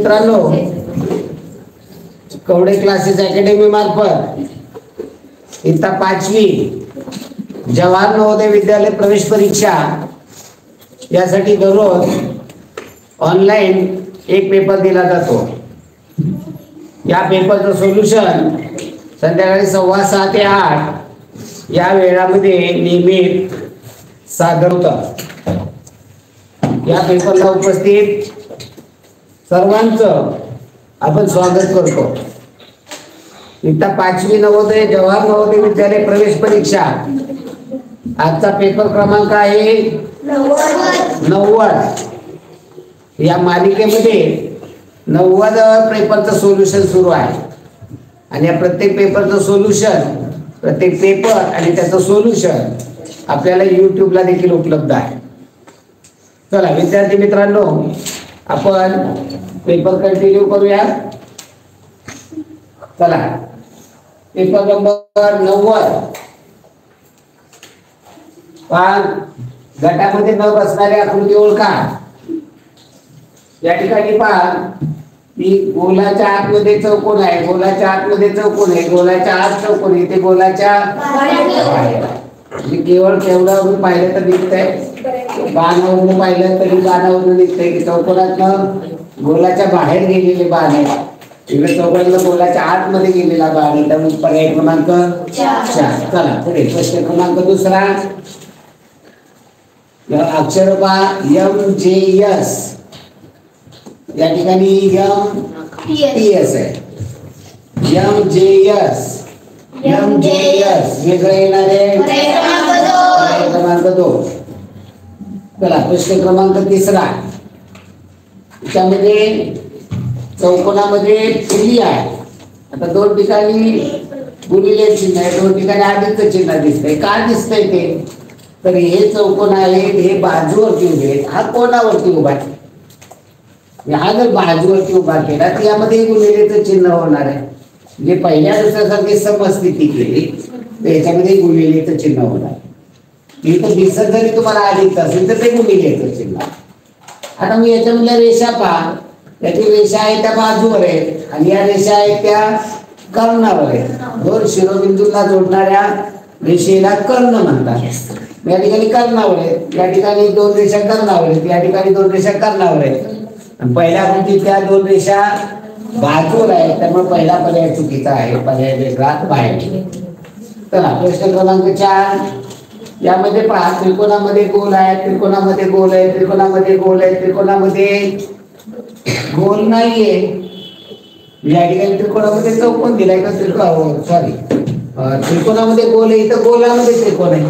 मित्रांनो, Kawade classes academy मार्फत इयत्ता 5वी जवाहर नवोदय विद्यालय प्रवेश परीक्षा यासाठी दररोज ऑनलाईन एक पेपर दिला जातो। या पेपरचं सोल्युशन संध्याकाळी 6:15 ते 8 या वेळामध्ये नियमित सादर होतं। या पेपरला उपस्थित सर्वांचं आपण स्वागत करतो। इयत्ता 5वी नवोदय जवाहर नवोदय विद्यालय प्रवेश परीक्षा आजचा पेपर क्रमांक आहे 90। या मालिकेमध्ये 90 पेपरचं सोल्युशन सुरू आहे आणि या प्रत्येक पेपरचं सोल्युशन, प्रत्येक पेपर आणि त्याचं सोल्युशन आपल्याला YouTubeला देखील उपलब्ध आहे। चला विद्यार्थी मित्रांनो, आपण पेपर कंटिन्यू करूया। चला पेपर नंबर 90। गटामध्ये न बसणारी आकृती ओळखा। या ठिकाणी पहा की गोलाच्या आतमध्ये चौकोन आहे, गोलाच्या आतमध्ये चौकोन आहे, गोलाच्या आत चौकोन आहे, ते गोलाच्या बाहेर। केवळ तेवढं पाहिलं तर दिसतंय, बाणावरून पाहिलं तरी बाणावरून दिसतंय की चौकोनातनं गोलाच्या बाहेर गेलेले बाण आहे, इकडे चौकोनातनं गोलाच्या आतमध्ये गेलेला बाण आहे। त्यामुळे पर्याय क्रमांक 4। चला पुढे प्रश्न क्रमांक दुसरा। अक्षर पहा MJS, या ठिकाणी MPS आहे। MJS वेगळं येणार आहे क्रमांक 2। चला प्रश्न क्रमांक तिसरा। त्यामध्ये चौकोनामध्ये किल्ली आहे। आता 2 ठिकाणी गुणिले चिन्ह आहे, 2 ठिकाणी अधिकचं चिन्ह दिसतंय। का दिसतंय ते? तर हे चौकोन आहेत, हे बाजूवरती उभे आहेत, हा कोणावरती उभा आहे। हा जर बाजूवरती उभा केला तर यामध्ये गुणिलेचं चिन्ह होणार आहे। म्हणजे पहिल्या दुसऱ्यासारखी समस्थिती केली तर याच्यामध्ये गुणिलेचं चिन्ह होणार। इथं दिसत जरी तुम्हाला अधिक असेल तर ते गुणिलेचं चिन्ह। आता मी याच्यामधल्या रेषा पहा, त्याची रेषा आहे त्या बाजूवर आहेत आणि या रेषा आहेत त्या कर्णावर आहेत। 2 शिरोबिंदूंना जोडणाऱ्या रेषेला कर्ण म्हणतात। या ठिकाणी कर्णावर आहेत, या ठिकाणी 2 रेषा कर्णावर आहेत, या ठिकाणी 2 रेषा कर्णावर आहेत। पहिल्या आकृतीत त्या 2 रेषा बाजूवर आहेत, त्यामुळे पहिला पर्याय चुकीचा आहे, पर्याय वेगळा बाहेर। चला प्रश्न क्रमांक 4। यामध्ये पहा त्रिकोणामध्ये गोल आहे, त्रिकोणामध्ये गोल आहे, त्रिकोणामध्ये गोल आहे, त्रिकोणामध्ये गोल नाहीये। या ठिकाणी त्रिकोणामध्ये चौकोन दिलाय का त्रिकोणामध्ये गोल आहे, इथं गोलामध्ये त्रिकोण आहे।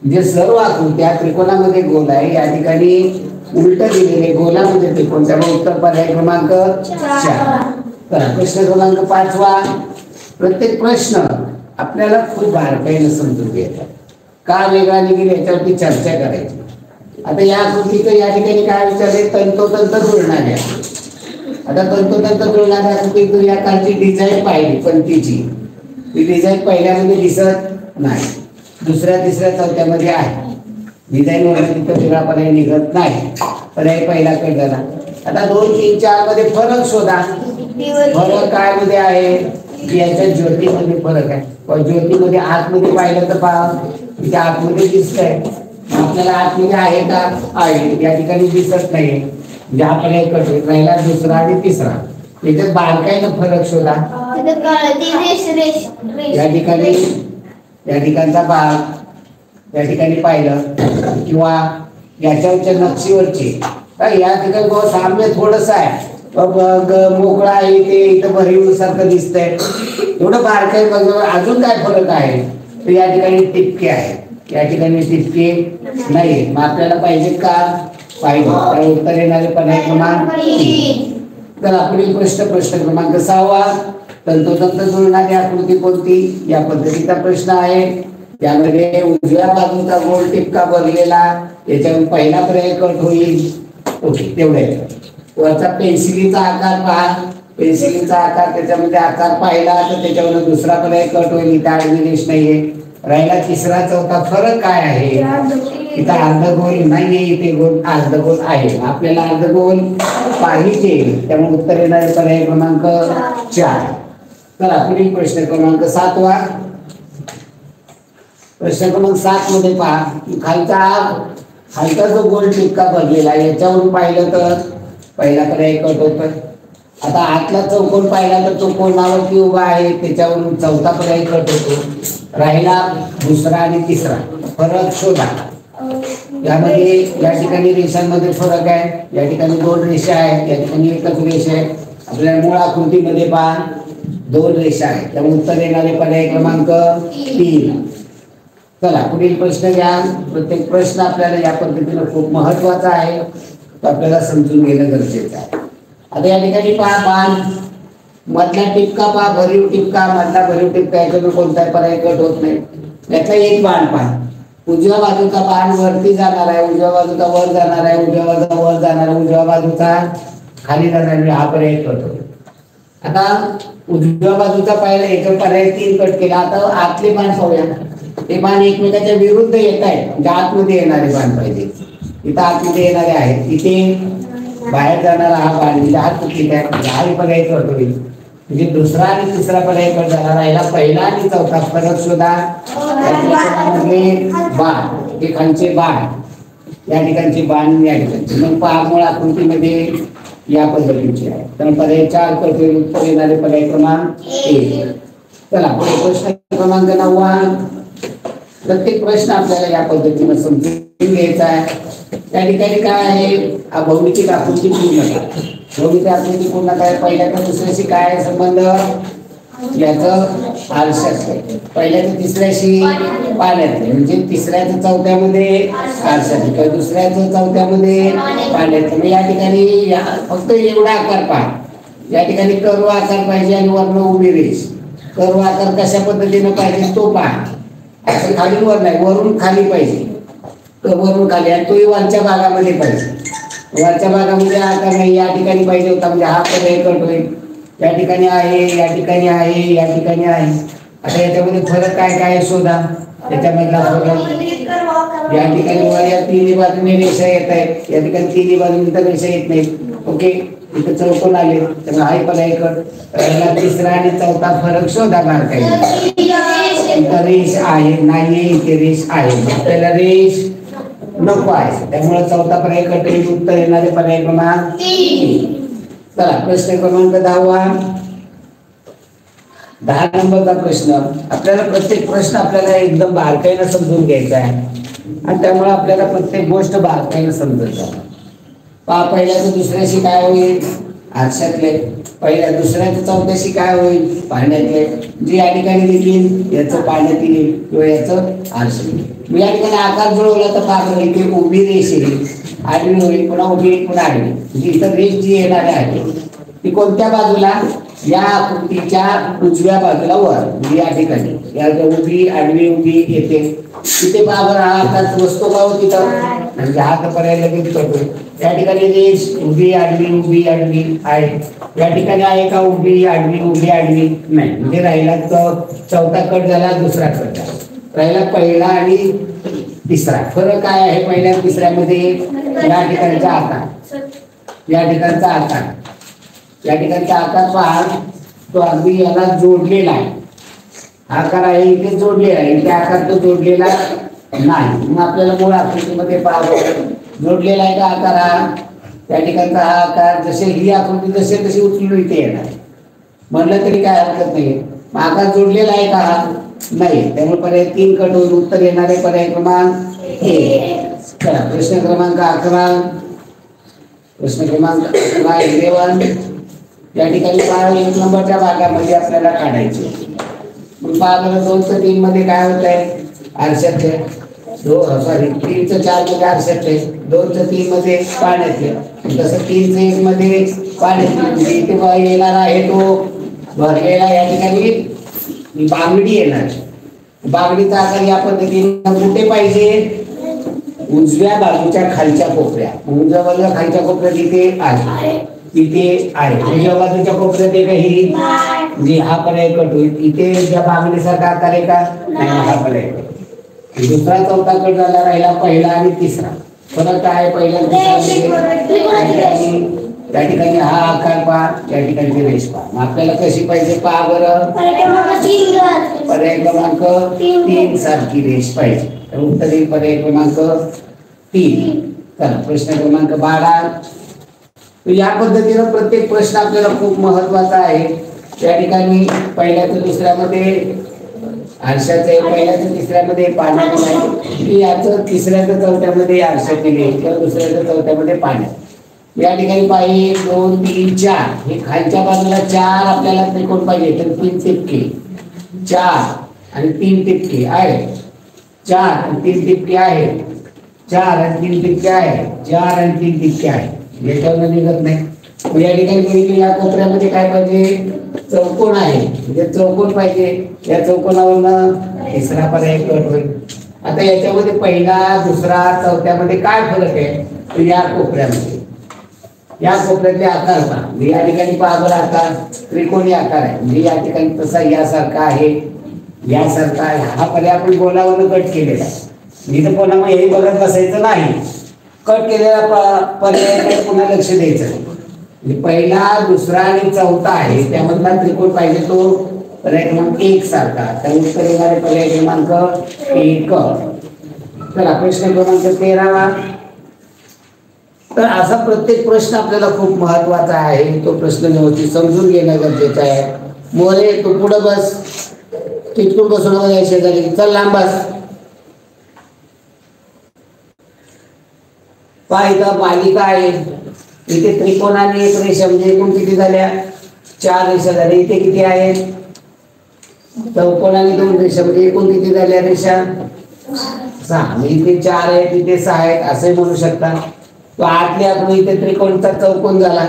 म्हणजे सर्व आकृत्या त्रिकोणामध्ये गोल आहे, या ठिकाणी उलट दिलेले गोलामध्ये त्रिकोण, त्यामुळे उत्तर पर्याय क्रमांक 4। प्रश्न क्रमांक 5। प्रत्येक प्रश्न आपल्याला खूप बारकाईने समजून घ्यायचा, का वेगळा निघेल याच्यावरती चर्चा करायची। आता या आकृतीचं या ठिकाणी काय विचारले? तंतोतंत जुळणाऱ्या। आता तंतोतंत जुळणाऱ्या आकृतीतून या कारची डिझाईन पाहिली, पण ती डिझाईन पहिल्यामध्ये दिसत नाही, दुसऱ्या तिसऱ्या चौथ्यामध्ये आहे। डिझाईन वगैरे तिथं वेगळा पर्याय निघत नाही, पर्याय पहिला कळला। आता 2, 3, 4 मध्ये फरक शोधा। फरक काय मध्ये आहे? याच्या ज्योतीमध्ये फरक आहे। ज्योतीमध्ये आतमध्ये पाहिलं तर पहा तिथे आतमध्ये दिसतंय, आपल्याला आतमध्ये आहे का? आहे, या ठिकाणी दिसत नाही, म्हणजे हा पर्याय कट राहिला दुसरा आणि तिसरा। याच्यात बारकाईनं फरक शोधा। या ठिकाणचा भाग या ठिकाणी पाहिलं किंवा याच्यावरच्या नक्षीवरची काय या ठिकाणी बहुत साम्य थोडंसं आहे, मोकळा आहे, ते इथं भरीव सारखं दिसतंय, एवढं बारकाई बघ। अजून काय फरक आहे? तर या ठिकाणी टिपके आहे, या ठिकाणी टिपके नाही। मग आपल्याला पाहिजे का? पाहिजे, त्या उत्तर येणारे पर्याय क्रमांक 3। तर पुढील प्रश्न क्रमांक 6। तंतोतंत जुळणारी आकृती कोणती? या पद्धतीचा प्रश्न आहे। यामध्ये उजव्या बाजूचा गोल टिपका भरलेला, याच्यावर पहिला पर्याय कट होईल। ओके, तेवढे। वरचा पेन्सिलीचा आकार पहा, पेन्सिलीचा आकार, त्याच्यामध्ये आकार पाहिला तर त्याच्यावर दुसरा पर्याय कट होईल, इथे आडवी रेष नाहीये। राहिला तिसरा चौथा फरक काय आहे? इथं अर्धगोल नाहीये, इथे गोल अर्धगोल आहे. आपल्याला अर्धगोल पाहिजे, त्यामुळे उत्तर येणार पर्याय क्रमांक 4. चला पुढील प्रश्न क्रमांक 7वा. प्रश्न क्रमांक 7 मध्ये पहा, खालचा जो गोल टिपका भरलेला आहे याच्यावरून पाहिलं तर पहिला पर्याय कट होतोय. आता आतला चौकोन पाहिला तर तो कोणावरती उभा आहे त्याच्यावरून चौथा पर्याय कट होतो. राहिला दुसरा आणि तिसरा. फरक शोधा. यामध्ये या ठिकाणी रेषांमध्ये फरक आहे, या ठिकाणी 2 रेषा आहेत, या ठिकाणी एकच रेषा आहे. आपल्याला मूळ आकृतीमध्ये पहा 2 रेषा आहेत, त्यामुळे उत्तर येणारे पर्याय क्रमांक 3. चला पुढील प्रश्न घ्या. प्रत्येक प्रश्न आपल्याला या पद्धतीने खूप महत्वाचा आहे, तो आपल्याला समजून घेणं गरजेचं आहे. आता या ठिकाणी पहा बाण मधला टिपका पहा, भरीव टिपका, मधला भरीव टिपका, याच्यावर कोणताही पर्याय कट होत नाही. यातला एक बाण पहा, उजव्या बाजूचा बाण वरती जाणार आहे, उजव्या बाजूचा वर जाणार आहे, उजव्या बाजूचा वर जाणार आहे, उजव्या बाजूचा खाली जाणार आहे, हा पर्याय कट होतो. आता उजव्या बाजूचा पाहिला याचा पर्याय 3 कट केला. आता आतले बाण पाहूया. ते बाण एकमेकाच्या विरुद्ध येत आहेत, म्हणजे आतमध्ये येणारे बाण पाहिजे. इथं आतमध्ये येणारे आहेत, इथे बाहेर जाणारा हा बाण म्हणजे हा चुकीचा आहे, हा पर्याय कट होईल. म्हणजे दुसरा आणि तिसरा पर्याय कट झाला. राहिला पहिला आणि चौथा. फरक शोधा. बाण हे खालचे बाण, या ठिकाणचे बाण, या ठिकाणचे. मग पहा मूळ आकृतीमध्ये या पद्धतीचे आहे, तर पर्याय 4 कट होईल. उत्तर येणारे पर्याय क्रमांक 1. चला पुढे प्रश्न क्रमांक 9वा. प्रत्येक प्रश्न आपल्याला या पद्धतीने समजून घ्यायचा आहे. त्या ठिकाणी काय आहे, भौमितिक आकृती पूर्ण करा. भौमितिक आकृती पूर्ण काय, पहिल्याचा दुसऱ्याशी काय संबंध, याचं आरशात आहे. पहिल्याचं तिसऱ्याशी पाण्यातले, म्हणजे तिसऱ्याचं चौथ्यामध्ये आरशात, किंवा दुसऱ्याचं चौथ्यामध्ये पाण्यात. मग या ठिकाणी फक्त एवढा आकार पहा. या ठिकाणी कर्व आकार पाहिजे आणि वर्ण उभी रेष. कर्व आकार कशा पद्धतीने पाहिजे तो पहा. असं खाली वर नाही, वरून खाली पाहिजे, वरून खाली, आणि तोही वरच्या भागामध्ये पाहिजे. वरच्या भागामध्ये आकार नाही, या ठिकाणी पाहिजे होता, म्हणजे हा पर्याय कट होईल. या ठिकाणी आहे, या ठिकाणी आहे, या ठिकाणी आहे. आता याच्यामध्ये फरक काय काय शोधा. त्याच्यामधला फरक, या ठिकाणी वर या तिन्ही बाजूने रेषा येत आहेत, या ठिकाणी तिन्ही बाजूने तर रेषा येत नाहीत. ओके, इथे चौकोन आले, त्यामुळे हा पर्याय कट. तिसरा आणि चौथा फरक शोधा. बारकाईने इथं रेष आहे नाहीये, इथे रेष आहे, आपल्याला रेष नको आहे, त्यामुळे चौथा पर्याय कट होईल. उत्तर येणारे पर्याय क्रमांक 3. चला प्रश्न क्रमांक 10वा. 10 नंबरचा प्रश्न. आपल्याला प्रत्येक प्रश्न आपल्याला एकदम बारकाईने समजून घ्यायचा आहे, आणि त्यामुळे आपल्याला प्रत्येक गोष्ट बारकाईने समजायचं. पहा पहिल्याचं दुसऱ्याशी काय होईल, आरशातले. पहिल्या दुसऱ्याचं चौथ्याशी काय होईल, पाण्यातले. जे या ठिकाणी देखील याचं पाण्यात येईल किंवा याचं आरशात येईल. मी या ठिकाणी आकार जुळवला तर पहा इथे उभी रेष येईल, आडवी होईल, पुन्हा उभी पुन्हा आडवी. म्हणजे इथं रेष जी येणार आहे ती कोणत्या बाजूला, या आकृतीच्या उजव्या बाजूला वर, म्हणजे या ठिकाणी या उभी आडवी उभी येते. तिथे पहा बरं हा आकार वस्तू का होती तर, म्हणजे हा तर पर्याय लगेच करतो. या ठिकाणी रेष उभी आडवी आहे. या ठिकाणी आहे का उभी आडवी नाही, म्हणजे राहिला चौथा कट झाला, दुसरा कट झाला. राहिला पहिला आणि तिसरा. फरक काय आहे पहिल्या तिसऱ्यामध्ये, या ठिकाणचा आकार, या ठिकाणचा आकार पहा, तो अगदी याला जोडलेला आहे. आकार आहे इथे जोडलेला आहे, इथे आकार तो जोडलेला नाही. मग आपल्याला मूळ आकृतीमध्ये पाहावं जोडलेला आहे का आकार हा. त्या ठिकाणचा हा आकार जसे ही आकृती जसे तशी उचलून इथे येणार म्हणलं तरी काय हरकत नाही. आकार जोडलेला आहे का, नाही, त्यामुळे पर्याय 3 कट होईल. उत्तर येणारे पर्याय क्रमांक 1. चला प्रश्न क्रमांक 11. प्रश्न क्रमांक 11 या ठिकाणी 1 नंबरच्या भागामध्ये आपल्याला काढायचे. मग 2 मध्ये काय होत आहे, आरशातले. 3 4 मध्ये आरशातले, 2 3 मध्ये पाण्यातले. तसं 3 1 मध्ये पाण्यातले. इथे येणार आहे तो भरलेला, या ठिकाणी बांगडी येणार. बांगडीचा आकार या पद्धतीने कुठे पाहिजे, उजव्या बाजूच्या खालच्या कोपऱ्यात. उजव्या बाजूच्या खालच्या कोपऱ्यात इथे आहे, तिथे आहे. उजव्या बाजूच्या कोपऱ्यात एकही म्हणजे हा पर्याय कट होईल. इथे ज्या मागणीसारखा आकार आहे का नाही, हा पर्याय कट. दुसरा चौथा कट झाला, राहिला पहिला आणि तिसरा. फरक काय पहिल्या त्या ठिकाणी हा आकार पहा, त्या ठिकाणी रेष पहा. आपल्याला कशी पाहिजे पहा बरं. पर्याय क्रमांक 3 सारखी रेष पाहिजे. तर उत्तर येईल पर्याय क्रमांक 3. चला प्रश्न क्रमांक 12. या पद्धतीनं प्रत्येक प्रश्न आपल्याला खूप महत्वाचा आहे. त्या ठिकाणी पहिल्याचं दुसऱ्यामध्ये आरशाचं, पहिल्याचं तिसऱ्यामध्ये पाण्यात नाही, याचं तिसऱ्याचं चौथ्यामध्ये आरशात केले किंवा दुसऱ्याचं चौथ्यामध्ये पाण्यात. या ठिकाणी पाहिजे 2 3 4 हे खालच्या बाजूला 4 आपल्याला त्रिकोण पाहिजे, तर 3 टिपके 4 आणि 3 टिपके आहे, 4 आणि 3 टिपके आहे, 4 आणि 3 टिपके आहे, 4 आणि 3 टिपके आहे. याच्यावर निघत नाही. या ठिकाणी बघितलं या कोपऱ्यामध्ये काय पाहिजे, चौकोन आहे, म्हणजे चौकोन पाहिजे. या चौकोनावरनं तिसरा पर्याय कट होईल. आता याच्यामध्ये पहिला दुसरा चौथ्यामध्ये काय फरक आहे, तर या कोपऱ्यामध्ये, या कोपऱ्यातले आकार पहा. या ठिकाणी पहा बरं आकार त्रिकोणी आकार आहे, म्हणजे या ठिकाणी तसा यासारखा आहे, यासारखा आहे. हा पर्याय आपण गोलावरनं कट केलेला आहे. इथं पुन्हा मग हे बघत बसायचं नाही. कट केलेला पर्याय पुन्हा लक्ष द्यायचं. पहिला दुसरा आणि चौथा आहे, त्यामधला त्रिकोण पाहिजे तो पर्याय क्रमांक 1 सारखा. त्यामुळे उत्तर येणारे पर्याय क्रमांक 1. चला प्रश्न क्रमांक 13. तर असा प्रत्येक प्रश्न आपल्याला खूप महत्वाचा आहे. तो प्रश्न व्यवस्थित समजून घेणं गरजेचं आहे. मोरे तू पुढे बस, तिथून बसून नका शेजारी, चल लांब बस. पहा इथं मालिका आहे, इथे त्रिकोण आणि एक रेषा, म्हणजे एकूण किती झाल्या 4 रेषा झाल्या. इथे किती आहेत, चौकोन आणि 2 रेषा, म्हणजे एकूण किती झाल्या रेषा 6. इथे 4 आहेत, इथे 6 आहेत असे म्हणू शकता. तो आतले आपण इथे त्रिकोणचा चौकोन झाला,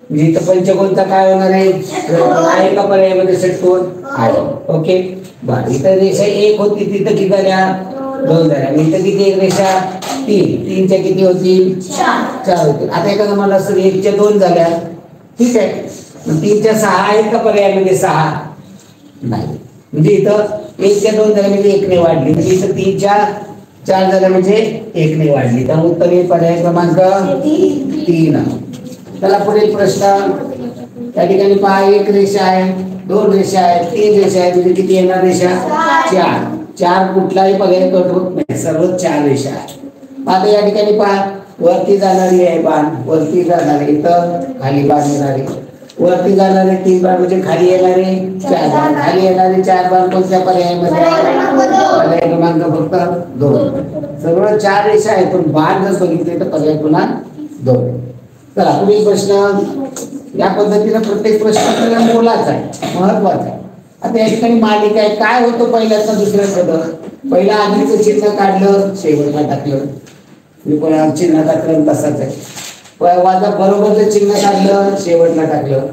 म्हणजे इथं पंचकोनचा काय होणार आहे का पर्यायामध्ये षटकोन आहे. ओके बरं. इथं रेषा 1 होती, तिथं किती झाल्या 2 झाल्या. इथं किती एक रेषा 3, 3च्या किती होतील 4 होतील. आता एखादं मला असं 1च्या 2 झाल्या, ठीक आहे. 3च्या 6 आहेत का पर्यायामध्ये 6 नाही, म्हणजे इथं 1च्या 2 झाल्या म्हणजे 1 ने वाढली, म्हणजे इथं 3च्या 4 झाल्या म्हणजे 1 ने वाढली. तर उत्तर येईल पर्याय क्रमांक 3. चला पुढील प्रश्न. त्या ठिकाणी पहा एक रेषा आहे, 2 रेषा आहेत, 3 रेषा आहेत, म्हणजे किती येणार रेषा 4. 4 कुठलाही पर्याय कट होत नाही, सर्व 4 रेषा आहेत. आता या ठिकाणी पहा वरती जाणारी आहे बाण, वरती जाणारी, इथं खाली बाण येणारी, वरती जाणारे 3 बाण म्हणजे खाली येणारे 4 बाण, खाली येणारे 4 बाण कोणत्या पर्यायामध्ये पर्याय क्रमांक फक्त 2. सर्व 4 रेषा आहेत, पण बाण जर बघितले तर पर्याय पुन्हा 2. चला पुढील प्रश्न. या पद्धतीने प्रत्येक प्रश्न आपल्याला मोलाचा आहे, महत्वाचा आहे. आता या ठिकाणी मालिका आहे, काय होतं पहिल्याचं दुसऱ्याचं. पहिला आधीचं चिन्ह काढलं, शेवटला टाकलं, चिन्हाचा क्रम तसाच आहे. वाजा बरोबरचं चिन्ह काढलं, शेवटला टाकलं,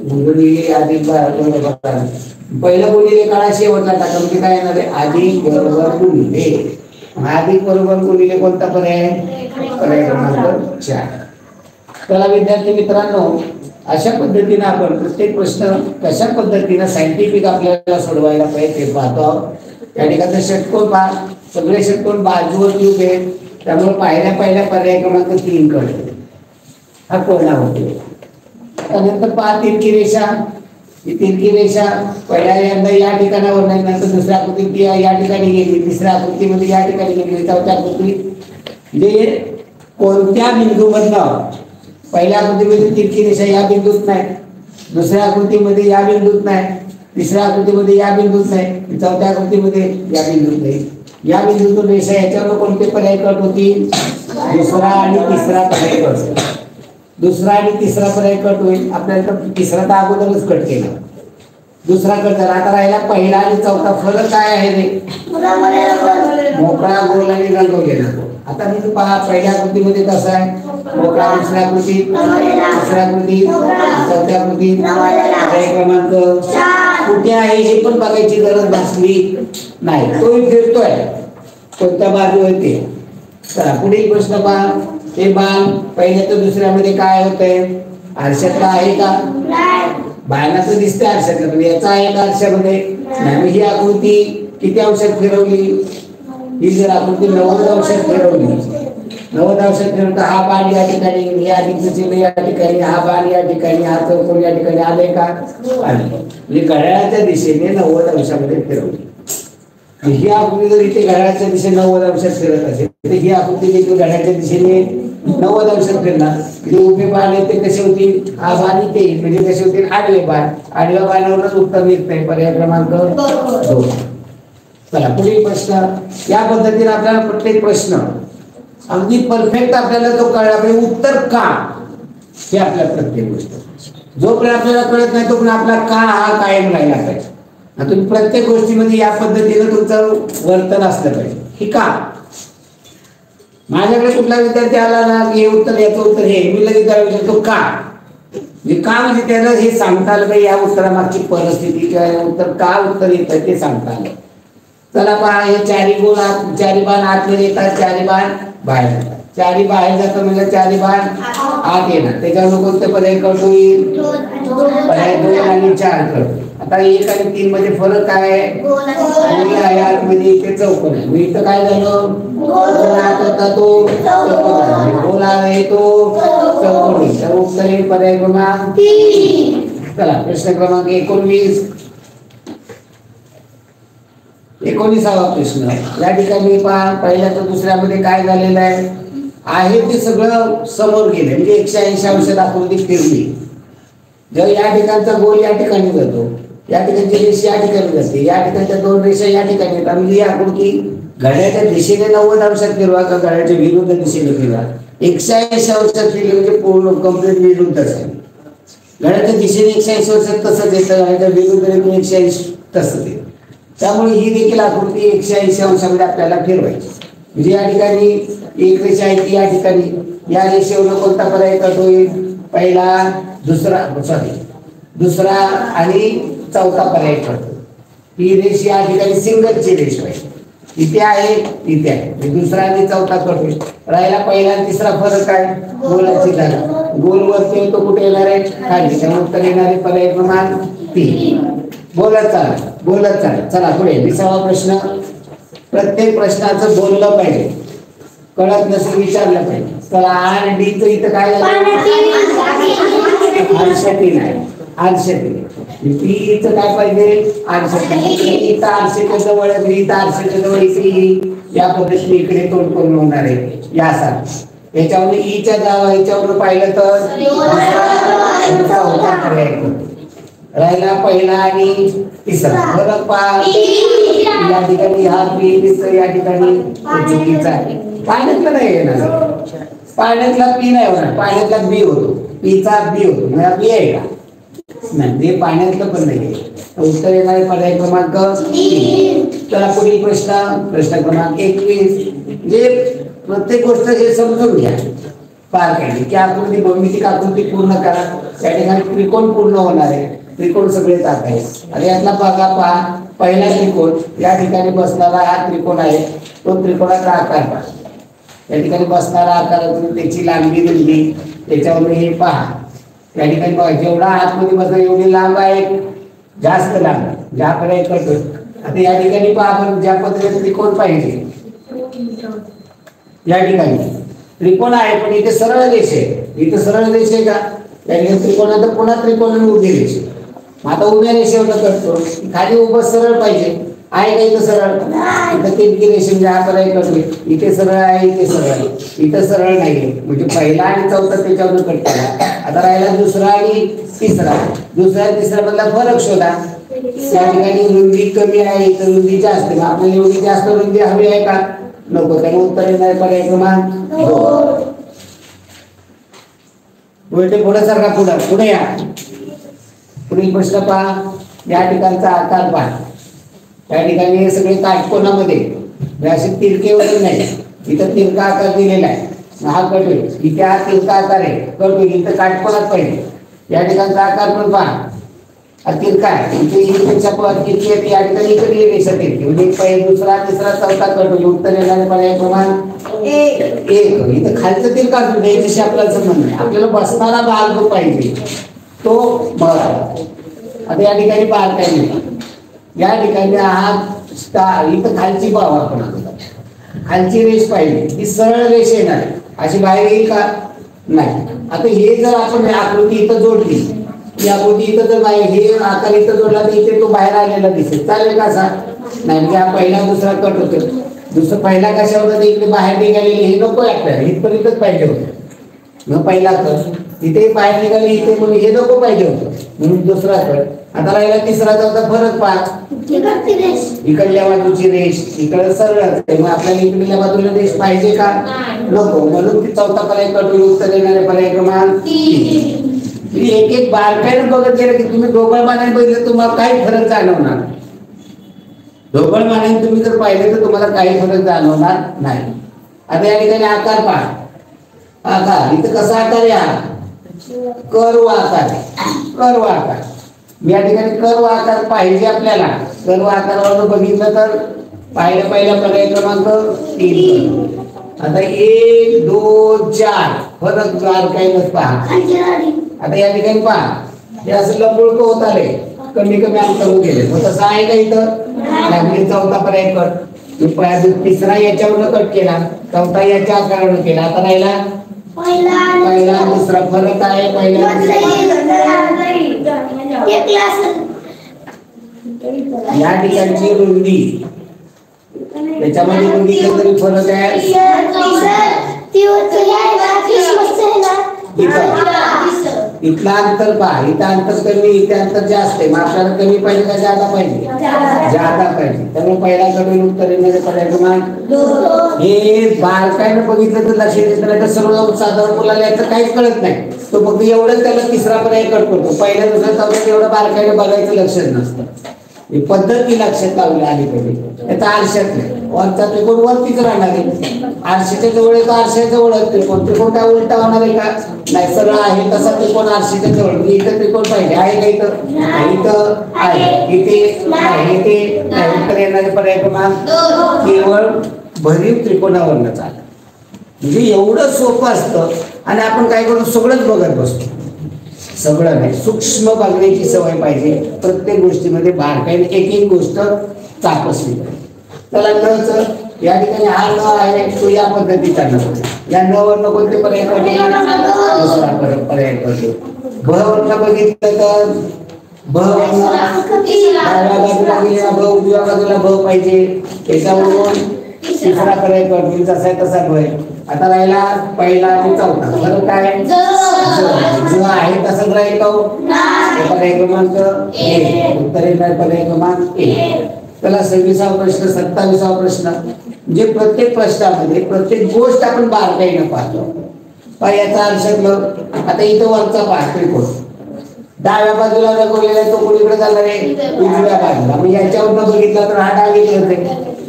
गुणिले अधिक पहिलं गुणिले काढा, शेवटला टाका, म्हणजे काय येणार आहे अधिक बरोबर गुणिले. अधिक बरोबर गुणिले कोणता पर्याय, पर्याय क्रमांक 4. चला विद्यार्थी मित्रांनो, अशा पद्धतीने आपण प्रत्येक प्रश्न कशा पद्धतीने सायंटिफिक आपल्याला सोडवायला पाहिजे ते पाहतो आहोत. त्या ठिकाणी षटकोन पहा, सगळे षटकोन बाजूवरती उभे आहेत, त्यामुळे पहिल्या पर्याय क्रमांक 3 कडे हा कोणा होतो. त्यानंतर पहा तिरकी रेषा, ही तिरकी रेषा पहिल्यांदा या ठिकाणावर नाही, नंतर दुसऱ्या आकृतीत या ठिकाणी गेली, तिसऱ्या आकृतीमध्ये या ठिकाणी गेली, चौथ्या आकृतीत म्हणजे कोणत्या बिंदूमधनं पहिल्या आकृतीमध्ये तिरकी रेषा या बिंदूत नाही, दुसऱ्या आकृतीमध्ये या बिंदूत नाही, तिसऱ्या आकृतीमध्ये या बिंदूत नाही, चौथ्या आकृतीमध्ये या बिंदूत नाही. या बिंदूतून रेषा याच्यावर कोणते पर्याय कट होतील, दुसरा आणि तिसरा पर्याय कट. दुसरा आणि तिसरा पर्याय कट होईल. आपल्याला तिसरा तर अगोदरच कट केला, दुसरा कट झाला. आता राहिला पहिला आणि चौथा. फरक काय आहे रे, मोकळा गोल आणि रंगवलेला. आता मी पहा पहिल्या आकृतीमध्ये कसं आहे, मोकळा, दुसऱ्या आकृतीत, तिसऱ्या आकृतीत, चौथ्या आकृतीत पर्याय क्रमांक कुठे आहे हे पण बघायची गरज भासली नाही, तोही फिरतोय कोणत्या बाजू आहे ते. चला पुढील प्रश्न पहा. हे बाण पहिल्या तर दुसऱ्यामध्ये काय होतंय, आरशातला आहे का बायला तर दिसते आरशातलं, पण याचा आहे का आरशामध्ये नाही. ही आकृती किती अंशात फिरवली? ही जर आकृती 90 अंशात फिरवली, 90 अंशात फिरवता हा बाण या ठिकाणी, हे अधिकचं चिन्ह या ठिकाणी, हा बाण या ठिकाणी, हा चौकोन या ठिकाणी आले का? आले. म्हणजे घड्याळाच्या दिशेने 90 अंशामध्ये फिरवली. ही आकृती जर इथे घड्याळाच्या दिशेने 90 अंशात फिरत असेल तर ही आकृती देखील घड्याळाच्या दिशेने 90 अंशात फिरणार. म्हणजे उभे बाण आहेत ते कसे होतील? हा बाण इथे येईल, म्हणजे कसे होतील? आडवे बाण. आडव्या बाणावरच उत्तर निघतंय. पर्याय क्रमांक 2. चला पुढील प्रश्न. या पद्धतीने आपल्याला प्रत्येक प्रश्न अगदी परफेक्ट आपल्याला तो कळला पाहिजे. उत्तर का हे आपल्या प्रत्येक गोष्ट जोपर्यंत आपल्याला कळत नाही तोपर्यंत आपला का हा कायम राहिला पाहिजे. तुम्ही प्रत्येक गोष्टीमध्ये या पद्धतीने तुमचं वर्तन असलं पाहिजे. हे का? माझ्याकडे कुठला विद्यार्थी आला ना की हे उत्तर, याचं उत्तर हे, मी लगेच त्याला विचारतो का? का म्हणजे त्याला हे सांगता आलं पाहिजे, या उत्तरामागची परिस्थिती किंवा हे उत्तर का उत्तर येतं ते सांगता आलं. चला पहा, हे चारी बाण आतमध्ये येतात, चारी बाण बाहेर जातात. चारी बाहेर जातं म्हणजे चारी बाण आत येणार. त्याच्यावर कोणते पर्याय कट होईल? पर्याय 2 आणि 4 कट. आता 1 आणि 3 मध्ये फरक काय आहे? गोल आहे आतमध्ये, इथे चौकोन आहे. मी इथं काय झालं? गोल आत होता तो चौकोन आहे, गोल आहे तो चौकोन आहे. तर उत्तर आहे पर्याय क्रमांक 3. चला प्रश्न क्रमांक 19. 19वा प्रश्न. या ठिकाणी पहा, पहिल्या तर दुसऱ्यामध्ये काय झालेलं आहे ते सगळं समोर गेले, म्हणजे 180 अंश आकृती फिरली. जर या ठिकाणचा गोल या ठिकाणी जातो, या ठिकाणची रेष या ठिकाणी जाते, या ठिकाणच्या 2 रेषा या ठिकाणी येतात, म्हणजे ही आकृती घड्याच्या दिशेने 90 अंशात फिरवा का घड्याच्या विरुद्ध दिशेने फिरवा? 180 अंशात फिरली म्हणजे पूर्ण कंप्लीट विरुद्धच आहे. घड्याच्या दिशेने 180 अंशात तसंच येतं, घड्याच्या विरुद्ध 180 तसंच येतं. त्यामुळे ही देखील आकृती 180 अंशामध्ये आपल्याला फिरवायची. म्हणजे या ठिकाणी एक रेषा आहे ती या ठिकाणी, या रेषेवर कोणता पर्याय कट होईल? पहिला, दुसरा आणि चौथा पर्याय कट होईल. ही रेष या ठिकाणी सिंगलची रेष आहे, इथे आहे इथे आहे, दुसरा आणि चौथा कट होईल. राहिला पहिला आणि तिसरा फरक आहे गोलाची धारा. गोल वरती तो कुठे येणार आहे? खाली. त्यामुळे उत्तर येणार आहे पर्याय क्रमांक 3. बोलत चाल. चला पुढे 20वा प्रश्न. प्रत्येक प्रश्नाचं बोललं पाहिजे, कळत नसेल विचारलं पाहिजे. चला आर डी चं इथं काय झालं? आरशातील आहे, आरशातील. पीचं काय पाहिजे? आरशातील. इथं आरशाच्या जवळ, इथं आरशाच्या जवळ इथे या पद्धतीने इकडे तोंड करून होणार आहे यासारखं. याच्यावर ईच्या जावा, याच्यावर पाहिलं तर राहिला पहिला आणि तिसरा. फरक पहा, या ठिकाणी हा पी दिसतो, या ठिकाणी चुकीचा आहे. पाण्यातला नाही येणार, पाण्यातला पी नाही होणार, पाण्यातला बी होतो, पीचा बी होतो. म्हणजे बी आहे का? नाही, ते पाण्यातलं पण नाही. उत्तर येणार आहे पर्याय क्रमांक 3. चला पुढील प्रश्न क्रमांक 21. जे प्रत्येक गोष्ट हे समजून घ्या पार काढली की आकृती, भौमितिक आकृती पूर्ण करा. त्या ठिकाणी त्रिकोण पूर्ण होणार आहे. त्रिकोण सगळे जात आहे. आणि यातला भागा पहा, पहिला त्रिकोण या ठिकाणी बसणारा हा त्रिकोण आहे, तो त्रिकोणाचा आकार पहा. या ठिकाणी बसणारा आकारातून त्याची लांबी रुंदी त्याच्यावर हे पहा. या ठिकाणी बघा, जेवढा आतमध्ये बसला एवढी लांब आहे, जास्त लांब ज्याकडे करतो. आता या ठिकाणी पहा, आपण ज्या पद्धतीने त्रिकोण पाहिजे, या ठिकाणी त्रिकोण आहे पण इथे सरळ रेष आहे. इथे सरळ रेष आहे का? या ठिकाणी त्रिकोणात पुन्हा त्रिकोण उभी रेष. आता उभ्या रेषेवर करतो, खाली उभं सरळ पाहिजे आहे का? इथं सरळ, इथं तिरकी रेषे म्हणजे हा पर्याय करतो. इथे सरळ आहे, इथे सरळ आहे, इथं सरळ नाहीये, म्हणजे पहिला आणि चौथा त्याच्यावर कट केला. आता राहिला दुसरा आणि तिसरा. दुसरा तिसरा मधला फरक शोधा. या ठिकाणी रुंदी कमी आहे, इथं रुंदी जास्त आहे. आपल्याला एवढी जास्त रुंदी हवी आहे का? नको. त्यामुळे उत्तर येणार पर्याय क्रमांक 2. उलटे पुढे सारखा, पुढे या. पुढील प्रश्न पहा. या ठिकाणचा आकार पहा. या ठिकाणी हे सगळे काटकोनामध्ये असे तिरके वगैरे नाही. इथं तिरका आकार दिलेला आहे, हा कट होईल. इथे हा तिरका आकार आहे, कट होईल. इथं काटकोनात पाहिजे. या ठिकाणचा आकार पण पहा, हा तिरका आहे. इथे पेक्षा तिरकी आहे, या ठिकाणी इकडे रेषा तिरकी, म्हणजे दुसरा तिसरा चौथा कट होईल. उत्तर येणारे पर्याय क्रमांक 1. इथं खालचं तिरका याच्याशी आपल्याला संबंध नाही. आपल्याला बसणारा भाग जो पाहिजे तो महत्वाचा. आता या ठिकाणी बारकाईने या ठिकाणी हा स्टार इथं खालची पाव आपण खालची रेष पाहिजे ती सरळ रेष येणार अशी बाहेर येईल का नाही. आता हे जर आपण आकृती इथं जोडली ही आकृती इथं जर बाहेर हे आकार इथं जोडला तर इथे तो बाहेर आलेला दिसेल चालेल का असा नाही. म्हणजे हा पहिला दुसरा कट होतो दुसरा पहिला कशा होता इकडे बाहेर निघालेले हे नको आपल्याला इथपर्यंतच पाहिजे होतं मग पहिला कट इथे बाहेर निघाले इथे म्हणून हे नको पाहिजे होतं म्हणून दुसरा कट. आता राहिला तिसरा चौथा फरक पहा इकडल्या बाजूची रेष इकडे सरळ मग आपल्याला इकडल्या बाजूला रेष पाहिजे का नको म्हणून चौथा पर्याय कट उत्तर येणारे पर्याय क्रमांक एक एक बारकाईने बघत गेलं की तुम्ही ढोबळ मानाने बघितलं तुम्हाला काही फरक जाणवणार ढोबळ मानाने तुम्ही जर पाहिले तर तुम्हाला काही फरक जाणवणार नाही. आता या ठिकाणी आकार पहा आकार इथं कसा आकार आहे हा कर्व आकार कर्व आकार या ठिकाणी कर्व आकार पाहिजे आपल्याला कर्व आकारावर बघितलं तर पहिला पर्याय क्रमांक 3. आता 1 2 4 फरक बारकाईनच पहा. आता या ठिकाणी पहा हे असं लंबुळक होत आले कमी कमी अंतर होत गेले मग तसं आहे का इथं चौथा पर्याय कट तिसरा याच्यावरनं कट केला चौथा याच्या आकारानं केला. आता राहिला पहिला दुसरा फरक आहे पहिला या ठिकाणची रुंदी त्याच्यामध्ये रुंदी तरी फरक आहे इथला अंतर पहा इथं अंतर कमी इथे अंतर जास्त आहे मग आपल्याला कमी पाहिजे का जादा पाहिजे जादा पाहिजे त्यामुळे पहिला कडून उत्तर येणारे पर्याय क्रमांक हे बारकाईने बघितलं तर लक्षात येत नाही तर सर्व साधारण मुलाला याचं काहीच कळत नाही तो फक्त एवढंच त्याला तिसरा पर्याय कट करतो पहिल्या दुसऱ्या चौथ्यात एवढं बारकाईने बघायचं लक्षच नसतं. ही पद्धती लक्षात लावली आली पाहिजे त्याचा आरशात नाही वरचा त्रिकोण वरतीच राहणार आहे आरशाच्या जवळ आहे तर आरशाच्या जवळ त्रिकोण काय उलटा होणार आहे का नाही सरळ आहे तसा त्रिकोण आरशाच्या जवळ इथं त्रिकोण पाहिजे आहे का इथं इथं आहे इथे नाही इथे नाही उत्तर येणारे पर्याय क्रमांक केवळ भरीव त्रिकोणावरनं चालतं. म्हणजे एवढं सोपं असतं आणि आपण काय करतो सगळंच बघत बसतो सगळं नाही सूक्ष्म बघण्याची सवय पाहिजे प्रत्येक गोष्टीमध्ये बारकाईने एक एक गोष्ट चापसली पाहिजे. त्याला नच या ठिकाणी हा न आहे तो या पद्धतीचा न या न वरनं कोणते पर्याय पडले दुसरा पर्याय पडले भ वरनं बघितलं तर भ डाव्या बाजूला गेलेला भ उजव्या बाजूला भ पाहिजे त्याच्यावरून तिसरा पर्याय पडतील जसा आहे तसा भ आहे. आता राहिला पहिला आणि चौथा बरं काय जो आहे तसंच राहील का पर्याय क्रमांक उत्तर येणार पर्याय क्रमांक 1. त्याला 26वा प्रश्न 27वा प्रश्न म्हणजे प्रत्येक प्रश्नामध्ये प्रत्येक गोष्ट आपण बारकाईनं पाहतो याचा आरशातलं. आता इथं वरचा पाह त्रिकोण डाव्या बाजूला दाखवलेला आहे तो कोणीकडे जाणार आहे उजव्या बाजूला मग याच्यावरनं बघितलं तर हा डावीकडे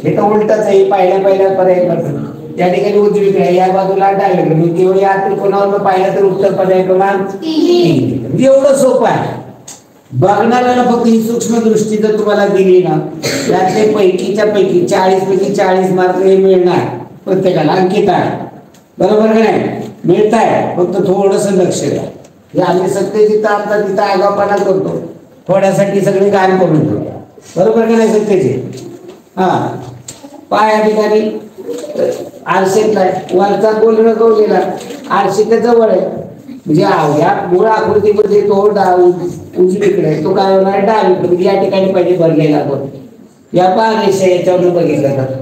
हे तर उलटच आहे पहिल्या पर्याय करतो त्या ठिकाणी उजवीकडे या बाजूला डावीकडे म्हणजे केवळ या त्रिकोणावर पाहिलं तर उत्तर पर्याय क्रमांक 3. एवढं सोपं आहे बघणाऱ्याला फक्त ही सूक्ष्म दृष्टी जर तुम्हाला दिली ना त्यातले पैकीच्या पैकी 40 पैकी 40 मार्क हे मिळणार प्रत्येकाला अंकित आहे बरोबर का नाही मिळत आहे फक्त थोडस लक्ष द्या. हे आम्ही सत्य जिथं आमचा तिथं आगावपणा करतो थोड्यासाठी सगळे काम करून ठेवतो बरोबर का नाही सत्याचे हा पाय या ठिकाणी आरशेतला वरचा गोल रंगवलेला आरशेच्या जवळ आहे म्हणजे या मूळ आकृतीमध्ये तो उजवीकडे आहे तो काय होणार डावीकडे म्हणजे या ठिकाणी पाहिजे भरलेला गोल या पाच रेषा याच्यावर बघितलं तर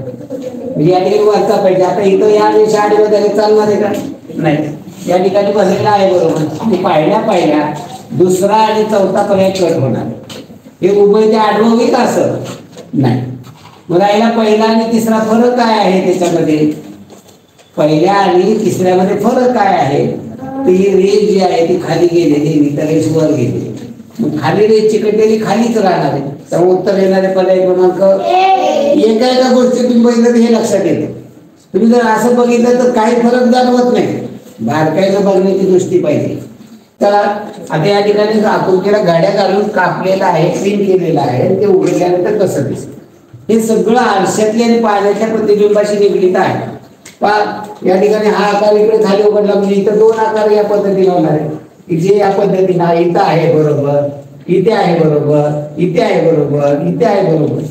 म्हणजे या ठिकाणी वरचा पाहिजे. आता इथं या रेषा आडव्या वगैरे चालणार आहे का नाही या ठिकाणी भरलेला आहे बरोबर पाहिल्या दुसरा आणि चौथा पर्याय कट होणार हे उभय ते आडवं होईल असं नाही. मग राहिला पहिला आणि तिसरा फरक काय आहे त्याच्यामध्ये पहिल्या आणि तिसऱ्यामध्ये फरक काय आहे तर ही रेष जी आहे ती खाली गेलेली तर रेष वर गेली मग खाली रेष चिकटलेली खालीच राहणार आहे तर उत्तर येणारे पर्याय क्रमांक एका गोष्टी तुम्ही बघितलं तर हे लक्षात येते. तुम्ही जर असं बघितलं तर काही फरक जाणवत नाही बारकाईनं बघण्याची दृष्टी पाहिजे. तर आता या ठिकाणी आकृतीला गाड्या घालून कापलेला आहे क्लीन केलेला आहे ते उघडल्यानंतर कसं दिसतं हे सगळं आरशातल्या आणि पाण्याच्या प्रतिबिंबाशी निगडीत आहे. या ठिकाणी हा आकार इकडे खाली उघडला म्हणजे इथं दोन आकार या पद्धतीने होणार आहे की जे या पद्धतीने इथं आहे बरोबर इथे आहे बरोबर, इथे आहे बरोबर, इथे आहे बरोबर.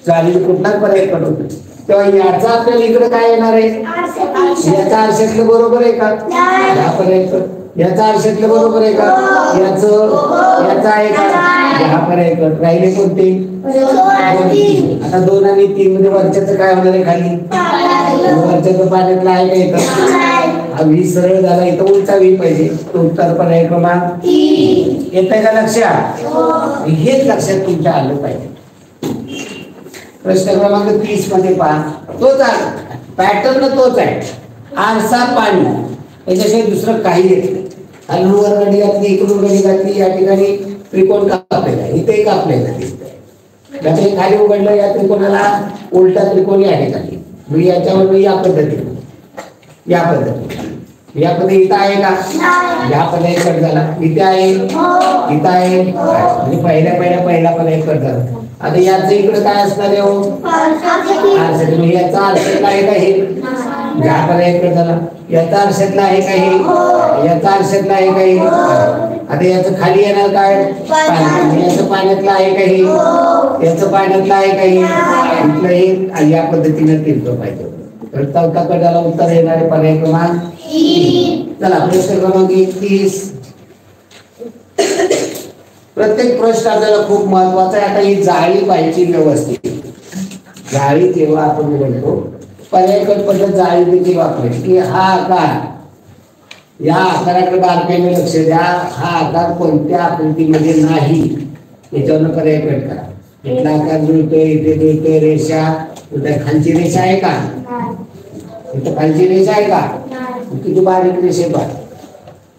चालेल, कुठलाच पर्याय पडतो. तेव्हा याचा आपल्याला इकडे काय येणार आहे? याचा आरशातलं बरोबर आहे का? हा पर्याय. याचा आरशातलं बरोबर आहे का? याचा आहे का? हा पर्याय. राहिले कोणते? आता 2 आणि 3 मध्ये वरच्याचं काय होणार आहे? खाली वरच्याचं पाण्यातलं आहे का? इथं हा व्ही सरळ झाला, इथं उलटा व्ही पाहिजे. तो उत्तर पर्याय क्रमांक येत आहे का लक्षात? हेच लक्षात तुमच्या आलं पाहिजे. प्रश्न क्रमांक 30 मध्ये पहा, तोच आहे पॅटर्न, तोच आहे. आरसा पाणी याच्याशिवाय दुसरं काही येत नाही. खालून वर गडी घातली, इकडून गडी घातली, या ठिकाणी त्रिकोण कापलेला, इथे कापलेला दिसतंय. खाली उघडलं, या त्रिकोणाला उलटा त्रिकोण या ठिकाणी, मी याच्यावर या पद्धतीने या पद्धती इथं आहे का? या पर्याय कट झाला. इथे आहे, इथं आहे, म्हणजे पहिला पर्याय कट झाला. आता याचं इकडे काय असणार आहे? याचा आरशातला आहे का? हे या पर्याय कट झाला. याचा आरशातला आहे का? हे याचा आरशातला आहे का? हे आता याचं खाली येणार काय? याचं पाण्यातलं आहे का? हे याचं पाण्यातलं आहे का? हे या पद्धतीने तिरकं पाहिजे. तर चौथा कडाला उत्तर येणारे पर्याय क्रमांक. चला प्रश्न क्रमांक 31. प्रत्येक प्रश्न आपल्याला खूप महत्वाचा आहे. आता ही जाळी पाहिजे व्यवस्थित. जाळी जेव्हा आपण बोलतो पर्यायकट पद्धत जाळी देखील वापरायची की हा आकार, या आकाराकडे बारकाईने लक्ष द्या. हा आकार कोणत्या आकृतीमध्ये नाही याच्यावर पर्यायकट करा. इथला आकार जुळतोय, इथे जुळतोय, रेषा इथे खालची रेषा आहे का? इथं खालची रेषा आहे का? किती बारीक रेषे पहा.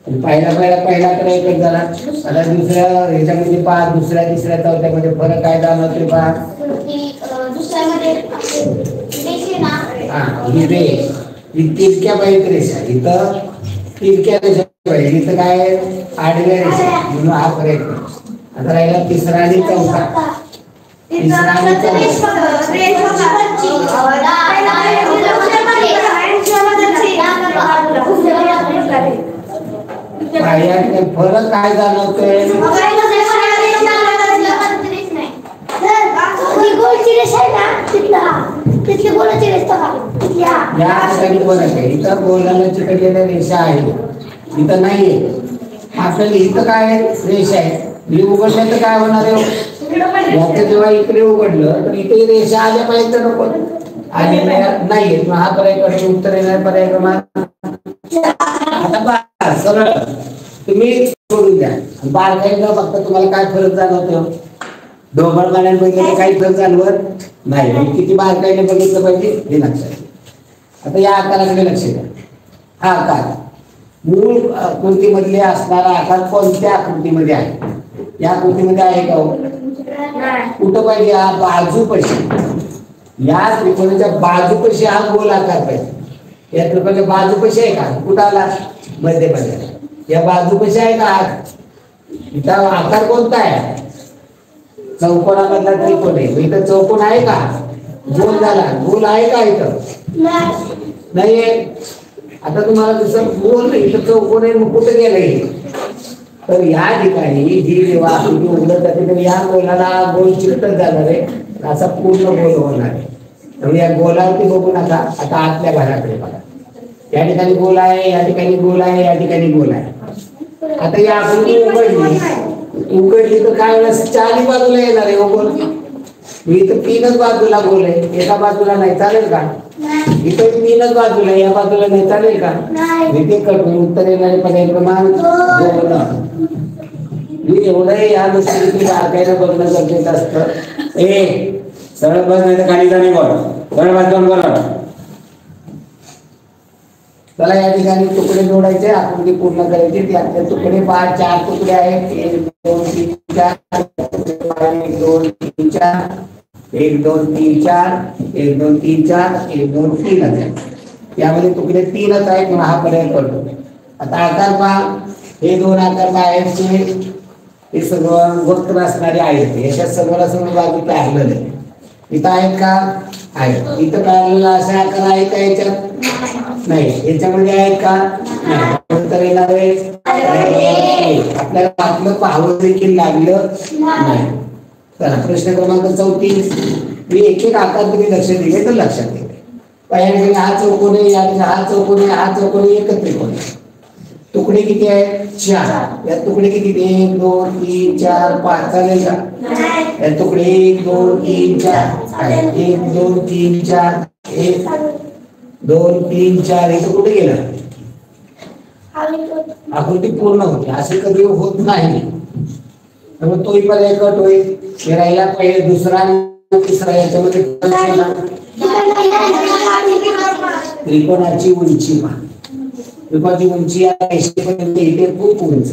पहिला पर्यायकट झाला. आता दुसऱ्या ह्याच्यामध्ये पहा, दुसऱ्या तिसऱ्या चौथ्यामध्ये फरक काय जाणवतोय पहा. ही रेष ही तिरक्या बारीक रेषा, इथं तिरक्या रेषा पाहिजे, इथं काय आडव्या रेषा, म्हणून हा पर्यायकट. आता राहिला तिसरा आणि चौथा. फरक काय जाणवतोय? इथं गोलाला चिकटलेल्या रेषा आहे, इथं नाहीये. आपल्याला इथं काय रेषा आहे, ही उघडल्या तर काय होणार आहे? याचं जेव्हा इकडे उघडलं तर इथे रेषा आल्या पाहिजे नको, आलेल्या नाहीये. हा पर्याय उत्तर येणार पर्याय क्रमांक. आता सरळ तुम्ही सोडून द्या. बारकाईनं फक्त तुम्हाला काय फरक जाणवतो? ढोबळ पाण्यात बघितलं काही फरक जाणवत नाही. किती बारकाईने बघितलं पाहिजे हे लक्षात. आता या आकाराकडे लक्ष द्या. हा आकार मूळ आकृतीमधले असणारा आकार कोणत्या आकृतीमध्ये आहे? या आकृतीमध्ये आहे का? कुठं पाहिजे? हा बाजूपाशी, या त्रिकोणाच्या बाजूपाशी हा गोल आकार पाहिजे. या त्रिकोणाच्या बाजूपाशी आहे का? कुठं आला? मध्यभागी. या बाजूपाशी आहे का? इथं आकार कोणता आहे? चौकोनामधला त्रिकोण आहे. इथं चौकोन आहे का? गोल झाला. गोल आहे का इथं? नाहीये. आता तुम्हाला जसं गोल इथं चौकोन आहे, मग कुठं गेलंय? तर या ठिकाणी ही जेव्हा आकृती उघडत जाते तर या गोलाला गोल चिकटत जाणार आहे, असा पूर्ण गोल होणार आहे. त्यामुळे या गोलावरती बघू नका. आता आतल्या भागाकडे बघा. या ठिकाणी गोल आहे, या ठिकाणी गोल आहे, या ठिकाणी गोल आहे. आता या आकृती उघडली तर काय वेळेस चारही बाजूला येणार आहे गोल. मी इथं 3च बाजूला गोल आहे, एका बाजूला नाही, चालेल का? इथे 3च बाजूला, या बाजूला नाही, चालेल का? इथे करून उत्तर येणारे पर्याय क्रमांक 2. मी एवढं या गोष्टी बारकाईनं बघणं गरजेचं असतं. सरळ बस नाही तर खाली जाणे बोल, सरळ बस जाऊन बोला. चला या ठिकाणी तुकडे जोडायचे, आकृती पूर्ण करायची. त्यातले तुकडे 4 तुकडे आहेत. 1 2 3 4 1 2 3 4 1 2 3 4 1 2 3 4 1 2 3 यामध्ये तुकडे 3च आहेत म्हणून हा पर्याय पडतो. आता आकार पहा. हे 2 आकार काय आहेत? हे सगळं वक्र असणारे आहेत. याच्यात सर्वांना सर्व बाजू पॅरलल आहे. इथं आहेत का? आहे. इथं पॅरलल असे आकार आहे का? याच्यात नाही. याच्यामध्ये आहेत का? नाही. उत्तर येणार आहे आपल्याला आपलं पाहावं देखील लागलं नाही. चला प्रश्न क्रमांक 34. मी एक एक आकार तुम्ही लक्ष दिले तर लक्षात येईल. पहिल्या हा चौकोन आहे, हा चौकोन आहे, हा चौकोन आहे, एकच त्रिकोण आहे. तुकडे किती आहेत? 4. या तुकडे किती? 1 2 3 4 5 चालेल का? या तुकडे 1 2 3 4 1 2 3 4 1 2 3 4 हे कुठे गेलं? आकृती पूर्ण होते. असे कधी होत नाही. त्यामुळे तोही पर्याय कट होईल. हे राहिला पहिले दुसरा आणि तिसरा. याच्यामध्ये त्रिकोणाची उंची पहा. त्रिकोणाची उंची इथे खूप उंच.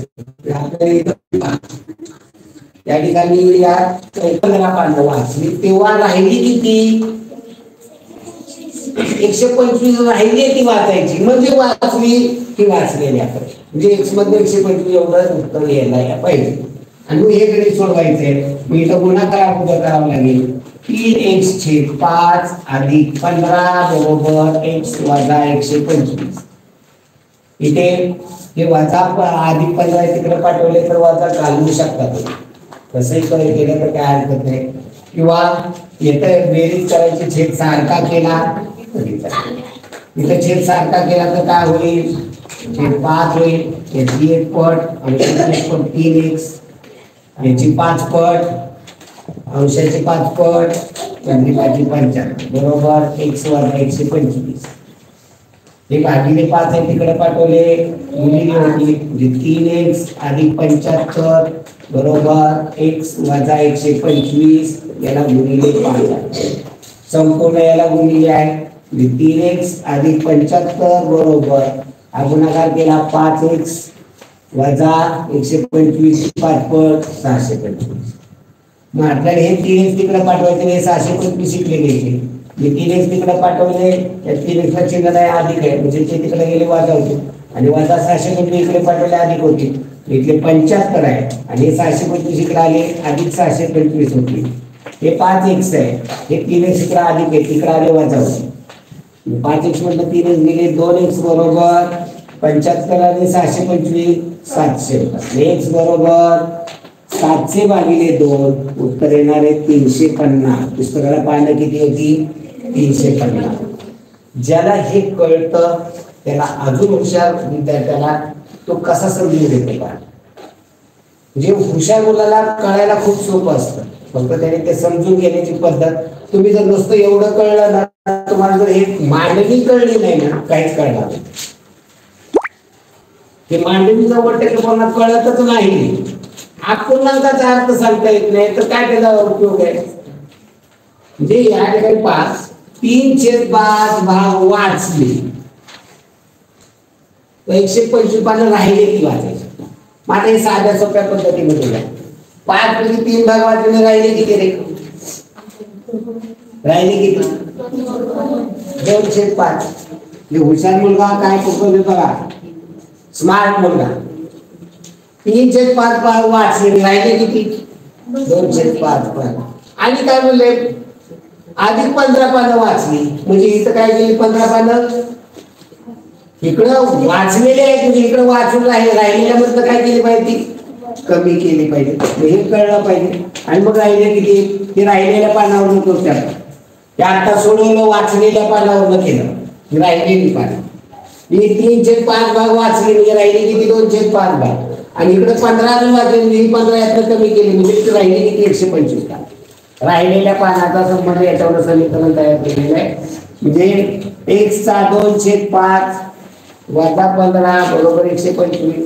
या ठिकाणी या 15 पानं वाचली तेव्हा राहिली किती? 125 राहिली ती वाचायची. म्हणजे वाचली की वाचलेली आपण. म्हणजे x मध्ये 125 एवढं उत्तर यायला पाहिजे. आणि हे गणित सोडवायचंय. मग इथं गुणाकार अगोदर करावं लागेल. 3x/5 अधिक 15 बरोबर x वजा 125. इथे हे वजा अधिक 15 तिकडे पाठवले तर वजा घालवू शकतात. तसंही केलं तर काय हरकत नाही. किंवा येतं बेरीज करायची छेद सारखा केला इथं छेद सारखा केला तर काय होईल? छेद 5 होईल. याची 1 पट अंशाची 1 पट 3x, याची 5 पट अंशाची 5 पट 5 बरोबर x वजा 125. हे भागिले 5 आहे तिकडे पाठवले गुणिले होती म्हणजे 3x अधिक 75 बरोबर x वजा 125 याला गुणिले 5. संपूर्ण याला गुणिले आहे 3x अधिक 75 बरोबर हा गुणाकार केला 5x वजा 125 5 पट 625. मग आपल्याला हे 3x तिकडे पाठवायचे हे 625 इकडे घ्यायचे. मी 3x तिकडे पाठवले या 3x ला चिन्ह आहे अधिक आहे म्हणजे ते तिकडे गेले वजा होते आणि वजा 625 इकडे पाठवले अधिक होते. इथले 75 आहे आणि 625 इकडे आले अधिक 625 होते. हे 5x आहे हे 3x इकडे अधिक आहे तिकडे आले वजा होते. 5x मधलं 3x गेले 2x बरोबर 75 आणि 625 700 x बरोबर 700 भागिले 2 उत्तर येणार आहे 350. पुस्तकाला पानं किती होती? 350. ज्याला हे कळतं त्याला अजून हुशार विद्यार्थ्याला तो कसा समजून घेतो का? म्हणजे हुशार मुलाला कळायला खूप सोपं असतं. फक्त त्याने ते समजून घेण्याची पद्धत. तुम्ही जर नुसतं एवढं कळलं ना तुम्हाला जर हे मांडणी कळली नाही ना काहीच कळणार नाही. हे मांडणीचा वट्टकेपणा कळतच नाही. अपूर्णांकाचा अर्थ सांगता येत नाही तर काय त्याचा उपयोग आहे? म्हणजे या ठिकाणी 3/5 भाग वाचले तर 125 पानं राहिले की वाचायचे. माझ्या हे साध्या सोप्या पद्धतीमध्ये 5 पैकी 3 भाग वाचले राहिले किती रे? राहिले किती? 2/5. हुशार मुलगा काय करतो बघा. स्मार्ट मुलगा 3/5 भाग वाचले राहिले किती? 2/5 पान. आणि काय म्हणले? अधिक 15 पानं वाचली म्हणजे इथं काय केली? 15 पानं इकडं वाचलेले आहेत म्हणजे इकडं वाचून राहिलेल्या मधलं काय केली पाहिजे? कमी केली पाहिजे. हे कळलं पाहिजे. आणि मग राहिले किती? ते राहिलेल्या पानावर करतात. ते आता सोडवलं वाचलेल्या पानावर केलं राहिलेली पानं. ही 3/5 भाग वाचली म्हणजे राहिली किती? 2/5 भाग. आणि इकडे 15 वाचले 15 यातनं कमी केली म्हणजे राहिली किती? 125 पान. राहिलेल्या पानाचा संबंध याच्यावर समीकरण तयार केलेलं आहे. म्हणजे x चा 2/5 वजा 15 बरोबर 125.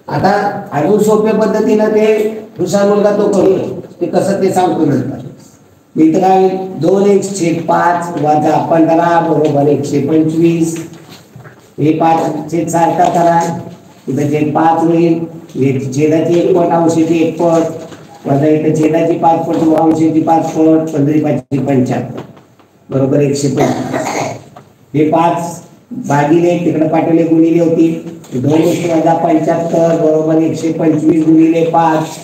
आता अजून सोप्या पद्धतीनं ते हुशार मुलगा तो करू ते कसं ते सांगतो नंतर. मित्र 2x/5 वजा 15 बरोबर 125. हे 5 सारखा करा. इथं छेद 5 होईल. छेदाची 1 पट अंशाची 1 पट वजा इथं छेदाची 5 पट अंशाची 5 पट 15/5 बरोबर 125. हे 5 भागिले तिकडे पाठवले गुणिले होती 2x वजा 75 बरोबर 125 गुणिले 5.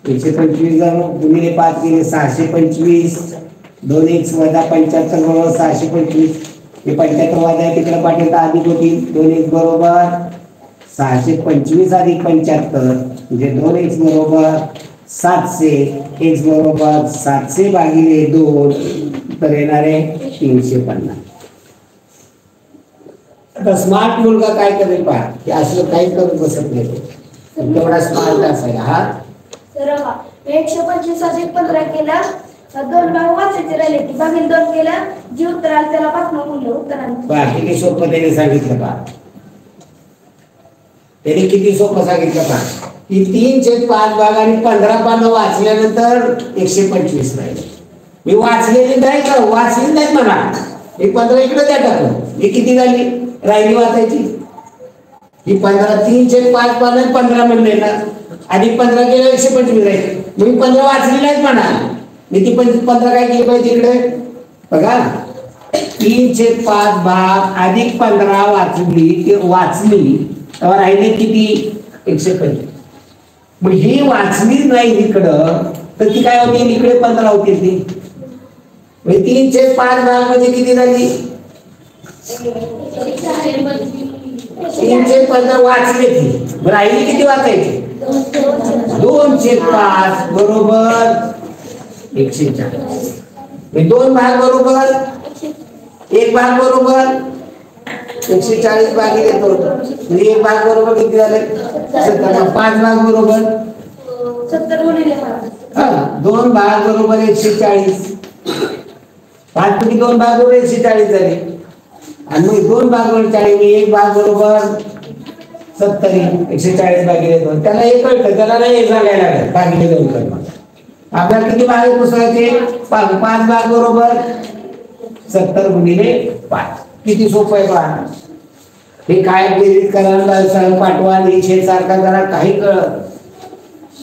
125 गुणिले 5 केले 625. 2x वजा 75 बरोबर 625. हे 75 वजा तिकडे पाठवता अधिक होती 2x बरोबर 625 अधिक 75 म्हणजे 2x बरोबर 700, x बरोबर 700 भागिले 2 तर येणार आहे 350. आता स्मार्ट मुलगा काय करेल पहा, की असलं काही करून बसत नाही, तेवढा स्मार्ट असायला. हा 125 अधिक 15 केला, 2 भाग वाचायचे राहिले की भागिले 2 केला, जी उत्तर आलं त्याला 5 म्हणलं उत्तर. किती सोपं त्याने सांगितलं पहा, त्याने किती सोपं सांगितलं पहा की 3/5 भाग आणि 15 पानं वाचल्यानंतर 125 राहिले. मी वाचलेली नाही का, वाचली नाही म्हणा, ही 15 इकडे द्या टाकून, ही किती झाली राहिली वाचायची, ही 15. 3/5 पानं 15 म्हणले ना, आणि 15 केलं 125 राहील. मी 15 वाचली नाहीत म्हणा, मी ती 15 काय केली पाहिजे इकडे बघा. 3/5 भाग अधिक 15 वाचली तेव्हा राहिले किती 125. मग ही वाचली नाही इकडं तर ती काय होती, इकडे 15 होती ती. 3/5 भाग म्हणजे किती झाली 3/15 वाचले ती, राहिली किती वाचायची 2/5 बरोबर 140. 2 भाग बरोबर 1 भाग बरोबर 140 भागिले 2 म्हणजे 1 भाग बरोबर किती झाले 70. 5 भाग बरोबर 70 गुणिले 2 भाग बरोबर 140. 5 पैकी 2 भाग बरोबर 140 झाले, आणि मग 2 भाग बरोबर 40, 1 भाग बरोबर 70. 140 भागिले 2 त्याला एक कळतं, त्याला नाही एक सांगायला लागेल भागिले 2 करणं. आपल्याला किती भाग आहे पुस्तकाचे 5 भाग बरोबर 70 गुणिले 5. किती सोपं आहे पहा. हे काय बेरीज करायला सांग, पाठवा, निषेध सारखा करा, काही कळत,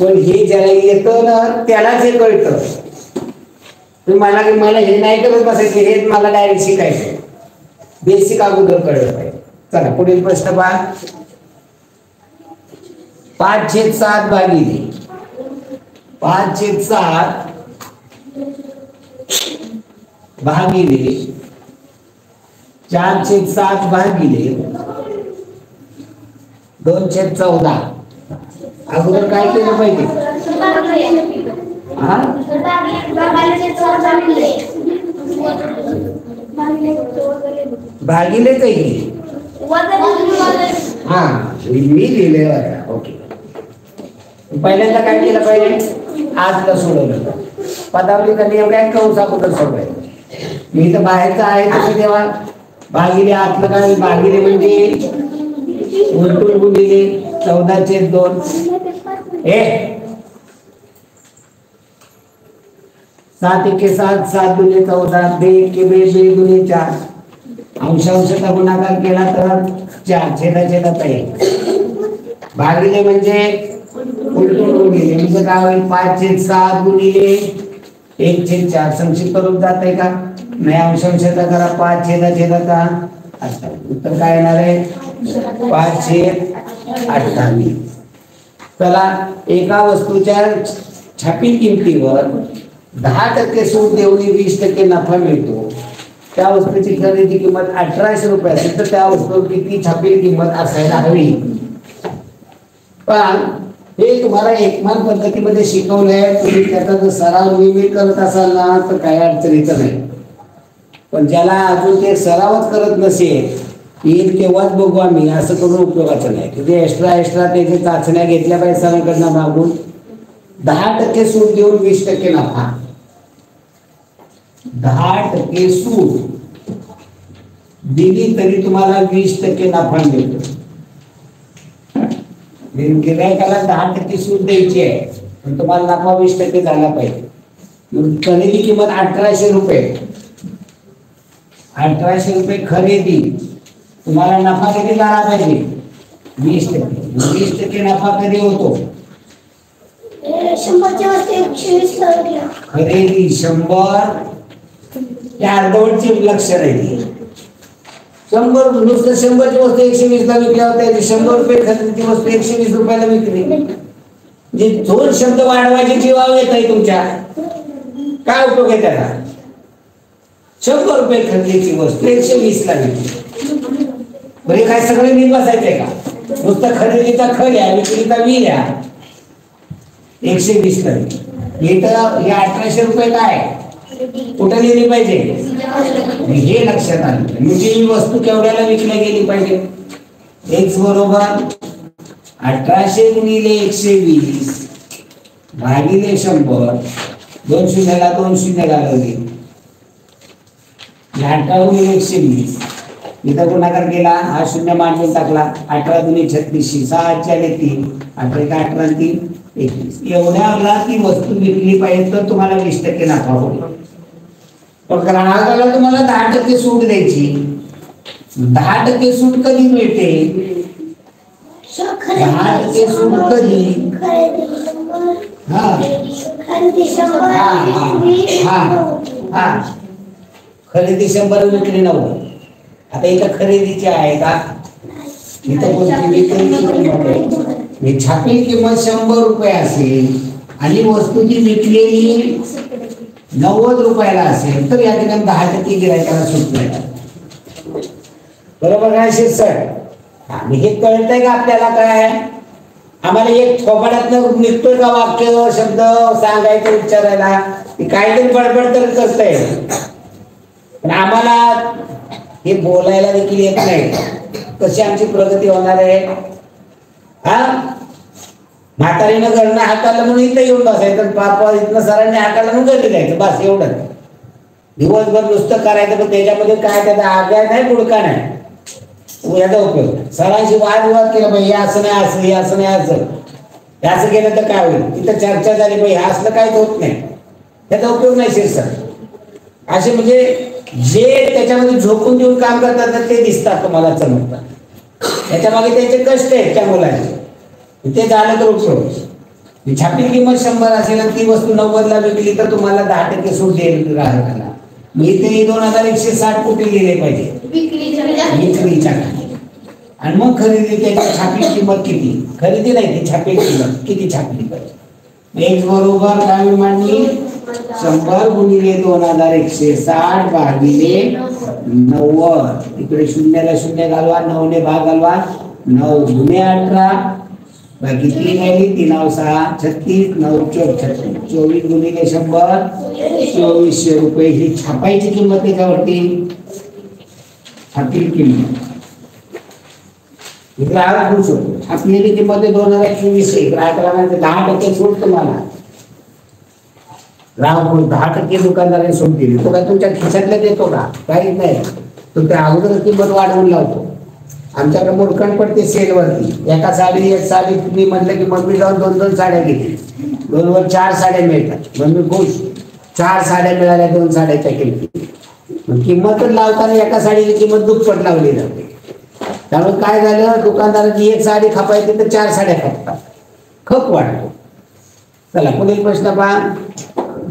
पण हे ज्याला येतं ना त्यालाच हे कळतं. मला हे नाही करत बसायचे, हे मला डायरेक्ट शिकायचं, बेसिक अगोदर कळलं पाहिजे. चला पुढील प्रश्न पहा. 5/7 भागिले 5/7 भागिले 4/7 भागिले 2/14. अगोदर काय केलं पाहिजे, हा भागिले काही, हा मी लिहिले. ओके, पहिल्यांदा काय केलं पाहिजे, आजला सोडवलं पदावलीचा नियम काय, कंस अगोदर सोडवायचं. मी तर बाहेरचं आहे तसं तेव्हा भागिले आतलं काय, भागिले म्हणजे उलटून गुणिले 14/2. हे 7 × 7 7 गुणिले 14, 2 × 2 2 गुणिले 4. अंशांशाचा गुणाकार केला तर 4 छेदाछेदात आहे. भागिले म्हणजे उलटून गुणिले म्हणजे काय होईल 5/7 गुणिले 1/4. संक्षिप्त रूप जात आहे का नाही, अंशांशाचा करा 5 छेदाछेदाचा. उत्तर काय येणार आहे 5/28. चला, एका वस्तूच्या छापील किमतीवर 10% सूट देऊन 20% नफा मिळतो. त्या वस्तूची खरेदी किंमत 1800 रुपये असेल तर त्या वस्तूवर किती छापील किंमत असायला हवी. पण हे तुम्हाला एकमान पद्धतीमध्ये शिकवलंय, तुम्ही त्याचा जर सराव नियमित करत असाल ना तर काही अडचणीचं नाही. पण ज्याला अजून ते सरावच करत नसेल, येईल तेव्हाच बघू आम्ही, असं करून उपयोगाचं नाही. म्हणजे एक्स्ट्रा त्याचे चाचण्या घेतल्या पाहिजे सरांकडनं मागून. 10% सूट देऊन 20% नफा. 10% सूट दिली तरी तुम्हाला 20% नफा मिळतो. गिरायकाला 10% सूट द्यायची आहे, पण तुम्हाला नफा 20% झाला पाहिजे. खरेदी किंमत 1800 रुपये. 1800 रुपये खरेदी, तुम्हाला नफा किती झाला पाहिजे 20%. 20% नफा कधी होतो, 100च्या वरती 120 खरेदी 100 त्या अर्धवटची लक्ष राहिली. 100 नुसतं 100ची वस्तू 120 ला विकल्या होत्या, 100 रुपये खरेदीची वस्तू 120 रुपयाला विकली. म्हणजे 2 शब्द वाढवायचे जीवाव येत आहे तुमच्या, काय उपयोग आहे त्याला. 100 रुपये खरेदीची वस्तू 120 ला विकली. बरे काय सगळे नीट बसायचंय का. नुसतं खरेदीचा ख घ्या, विक्रीचा वी घ्या, 120 तरी इथं हे 1800 रुपये काय कुठं लिहिली पाहिजे हे लक्षात आलं. म्हणजे ही वस्तू केवढ्याला विकली गेली पाहिजे. x बरोबर 1800 गुणिले 120 भागिले 100. 2 शून्याला 2 शून्य घालवले, 18 गुणिले 120 इथं गुणाकार केला, हा शून्य मांडून टाकला. 18 दुनी 36, 6 4 3, 18 18 3 21. एवढ्याला ती वस्तू विकली पाहिजे तर तुम्हाला 20% नफा होईल. पण ग्राहकाला तुम्हाला 10% सूट द्यायची. 10% सूट कधी मिळते? 10% सूट कधी? खरेदी 100 विक्री 90. आता इथं खरेदीची आहे का? इथं कोणती विक्री? छापील किंमत 100 रुपये असेल आणि वस्तूची विकलेली 90 रुपयाला असेल तर या ठिकाणी 10% गिरायकाला सूट मिळतात. बरोबर काय शीर्षक? हे कळतंय का आपल्याला? काय आम्हाला एक थोपाड्यातनं निघतोय का वाक्य शब्द सांगायचं विचारायला? काहीतरी बडबड तर करतंय, पण आम्हाला हे बोलायला देखील येत नाही. कशी आमची प्रगती होणार आहे? हा, म्हातारीनं घरनं हाताला म्हणून इथं येऊन बसायचं, पापा इथनं सरांनी हाताला म्हणून घरी जायचं, बस एवढं. दिवसभर नुसतं करायचं, पण त्याच्यामध्ये काय त्याचा आज्ञा नाही, बुडका नाही. याचा उपयोग सरांशी वादविवाद केला पाहिजे, असं नाही असं, हे असं नाही असं, हे असं केलं तर काय होईल, तिथं चर्चा झाली पाहिजे, हे असलं काहीच होत नाही, त्याचा उपयोग नाही. शीर्षक असे म्हणजे जे त्याच्यामध्ये झोकून देऊन काम करतात ते दिसतात तुम्हाला, चमकतात. त्याच्या मागे त्याचे कष्ट आहेत त्या मुलाचे, ते झालं तर उपयोग. छापील किंमत 100 असेल आणि ती वस्तू 90 ला विकली तर तुम्हाला 10% सूट देईल ग्राहकाला. मी ते 2160 कुठे गेले पाहिजे? विक्रीच्या. आणि मग खरेदी त्याची छापील किंमत किती? खरेदी नाही, ती छापील किंमत किती छापली पाहिजे? x बरोबर काय मांडली? 100 गुणिले 2160 भागिले 90. इकडे शून्याला शून्य घालवा, 9 ने भाग घालवा, 9 गुणे 18 बाकी 3 आली, 3 6 36, 9 4 36, 24 गुणिले 100 2400 रुपये. ही छापायची किंमत त्याच्यावरती छापील किंमत. ग्राहक खुश होतो. छापलेली किंमत 2024. ग्राहकाला म्हणजे 10% सूट तुम्हाला. ग्राहक 10% दुकानदाराने सूट दिली, तो काय तुमच्या खिशातल्या देतो का? काहीच नाही, तो त्या अगोदर किंमत वाढवून लावतो. आमच्याकडे मुरकण पडते सेलवरती. एका साडी एक साडी तुम्ही म्हटलं की मग मी जाऊन 2 साड्या घेतली, 2 वर 4 साड्या मिळतात, मग मी खुश. 4 साड्या मिळाल्या 2 साड्याच्या किमती. मग किंमतच लावताना एका साडीची किंमत दुप्पट लावली जाते. त्यामुळे काय झालं, दुकानदाराची एक साडी खपायची तर 4 साड्या खपतात, खप वाढतो. चला पुढील प्रश्न पहा.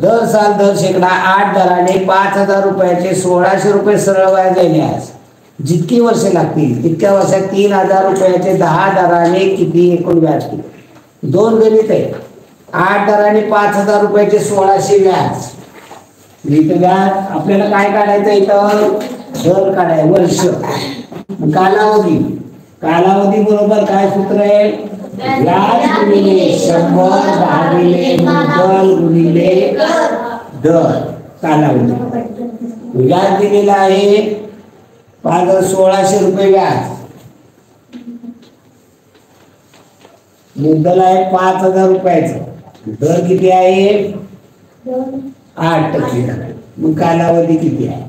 दर साल दर शेकडा 8 दराने 5000 रुपयाचे 1600 रुपये सरळ व्याज देण्यास जितकी वर्षे लागतील तितक्या वर्षात 3000 रुपयाचे 10 दराने किती एकूण व्याज किती? 2 गणित आहे. 8 दराने 5000 रुपयाचे 1600 व्याज. इथं व्याज आपल्याला काय काढायचं? इथं दर काढाय, वर्ष. कालावधी, कालावधी बरोबर काय सूत्र आहे? व्याज गुणिले 100 भागिले मुद्दल गुणिले दर. कालावधी व्याज दिलेला आहे 1600 रुपये व्याज, मुद्दल आहे 5000 रुपयाचं, दर किती आहे? 8%. मग कालावधी किती आहे?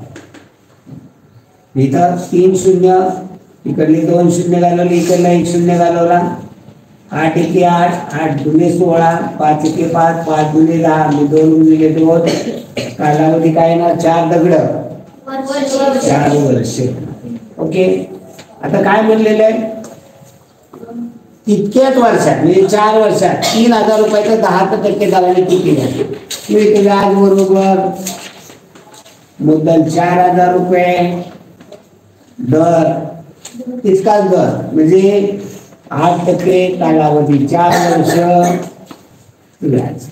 इथं 3 शून्य, इकडली 2 शून्य घालवली, इकडला 1 शून्य घालवला. 8 एके 8, 8 दुने 16, 5 एके 5, 5 दुने 10, 2 गुणिले 2. कालावधी काय ना? 4 दगड 4 वर्ष. ओके. आता काय म्हणलेलं आहे? तितक्याच वर्षात म्हणजे 4 वर्षात 3000 रुपयाचं 10% दराने किती व्याज? व्याज बरोबर मुद्दल 4000 रुपये, दर तितकाच दर म्हणजे 8%, कालावधी 4 वर्ष, व्याज.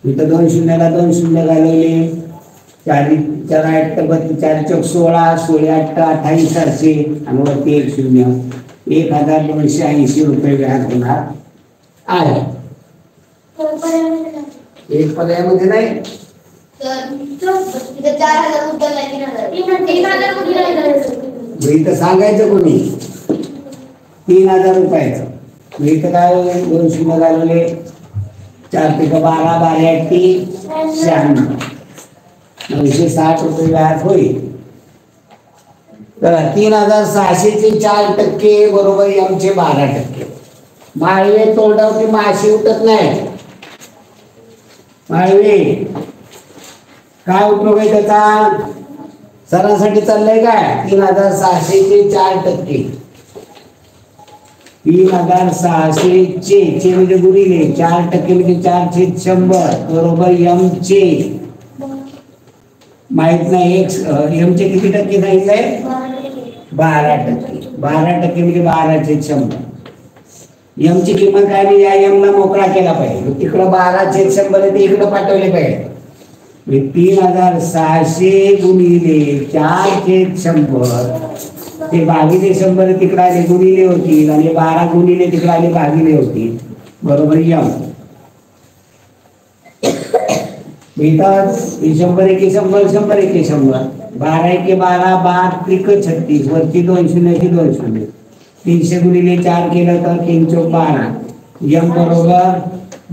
इथं 2 शून्याला 2 शून्य घालवले, 4 4 8 32, 4 चौक 16, 16 8 28 400 आणि वरती 1 शून्य. 1280 रुपये व्याज होणार आहे. एक पर्यायामध्ये नाही, इथं सांगायचं कोणी 3000 रुपयाचं. इथं काय 2 शून्य घालवले, 4 ते 12, 12 96, 960 रुपये व्याज होईल. तर 3600 चे 4% बरोबर एमचे 12%. माळवे तोंडावरती माशी उठत नाही. माळवे काय उपयोग आहे त्याचा? सरासरी चाललंय काय? 3600 चे 4%. 3600 चे म्हणजे गुणिले 4% म्हणजे 4/100 बरोबर एमचे माहित नाही. एमचे किती टक्के सांगितलंय? 12%. 12% म्हणजे 12/100. एमची किंमत काय नाही, या एमला मोकळा केला पाहिजे. तिकडं 12/100 आहे, ते इकडं पाठवले पाहिजे. 3600 गुणिले 4/100 ते भागिले 100 तिकडे आले गुणिले होतील, आणि 12 गुणिले तिकडे आले भागिले होतील बरोबर एम. 100 एके 100, 100 एके 100, 12 एके 12, 12 त्रिक 36, वरती 2 शून्याची 2 शून्य. 300 गुणिले 4 केलं तर 3 चौक 12, एम बरोबर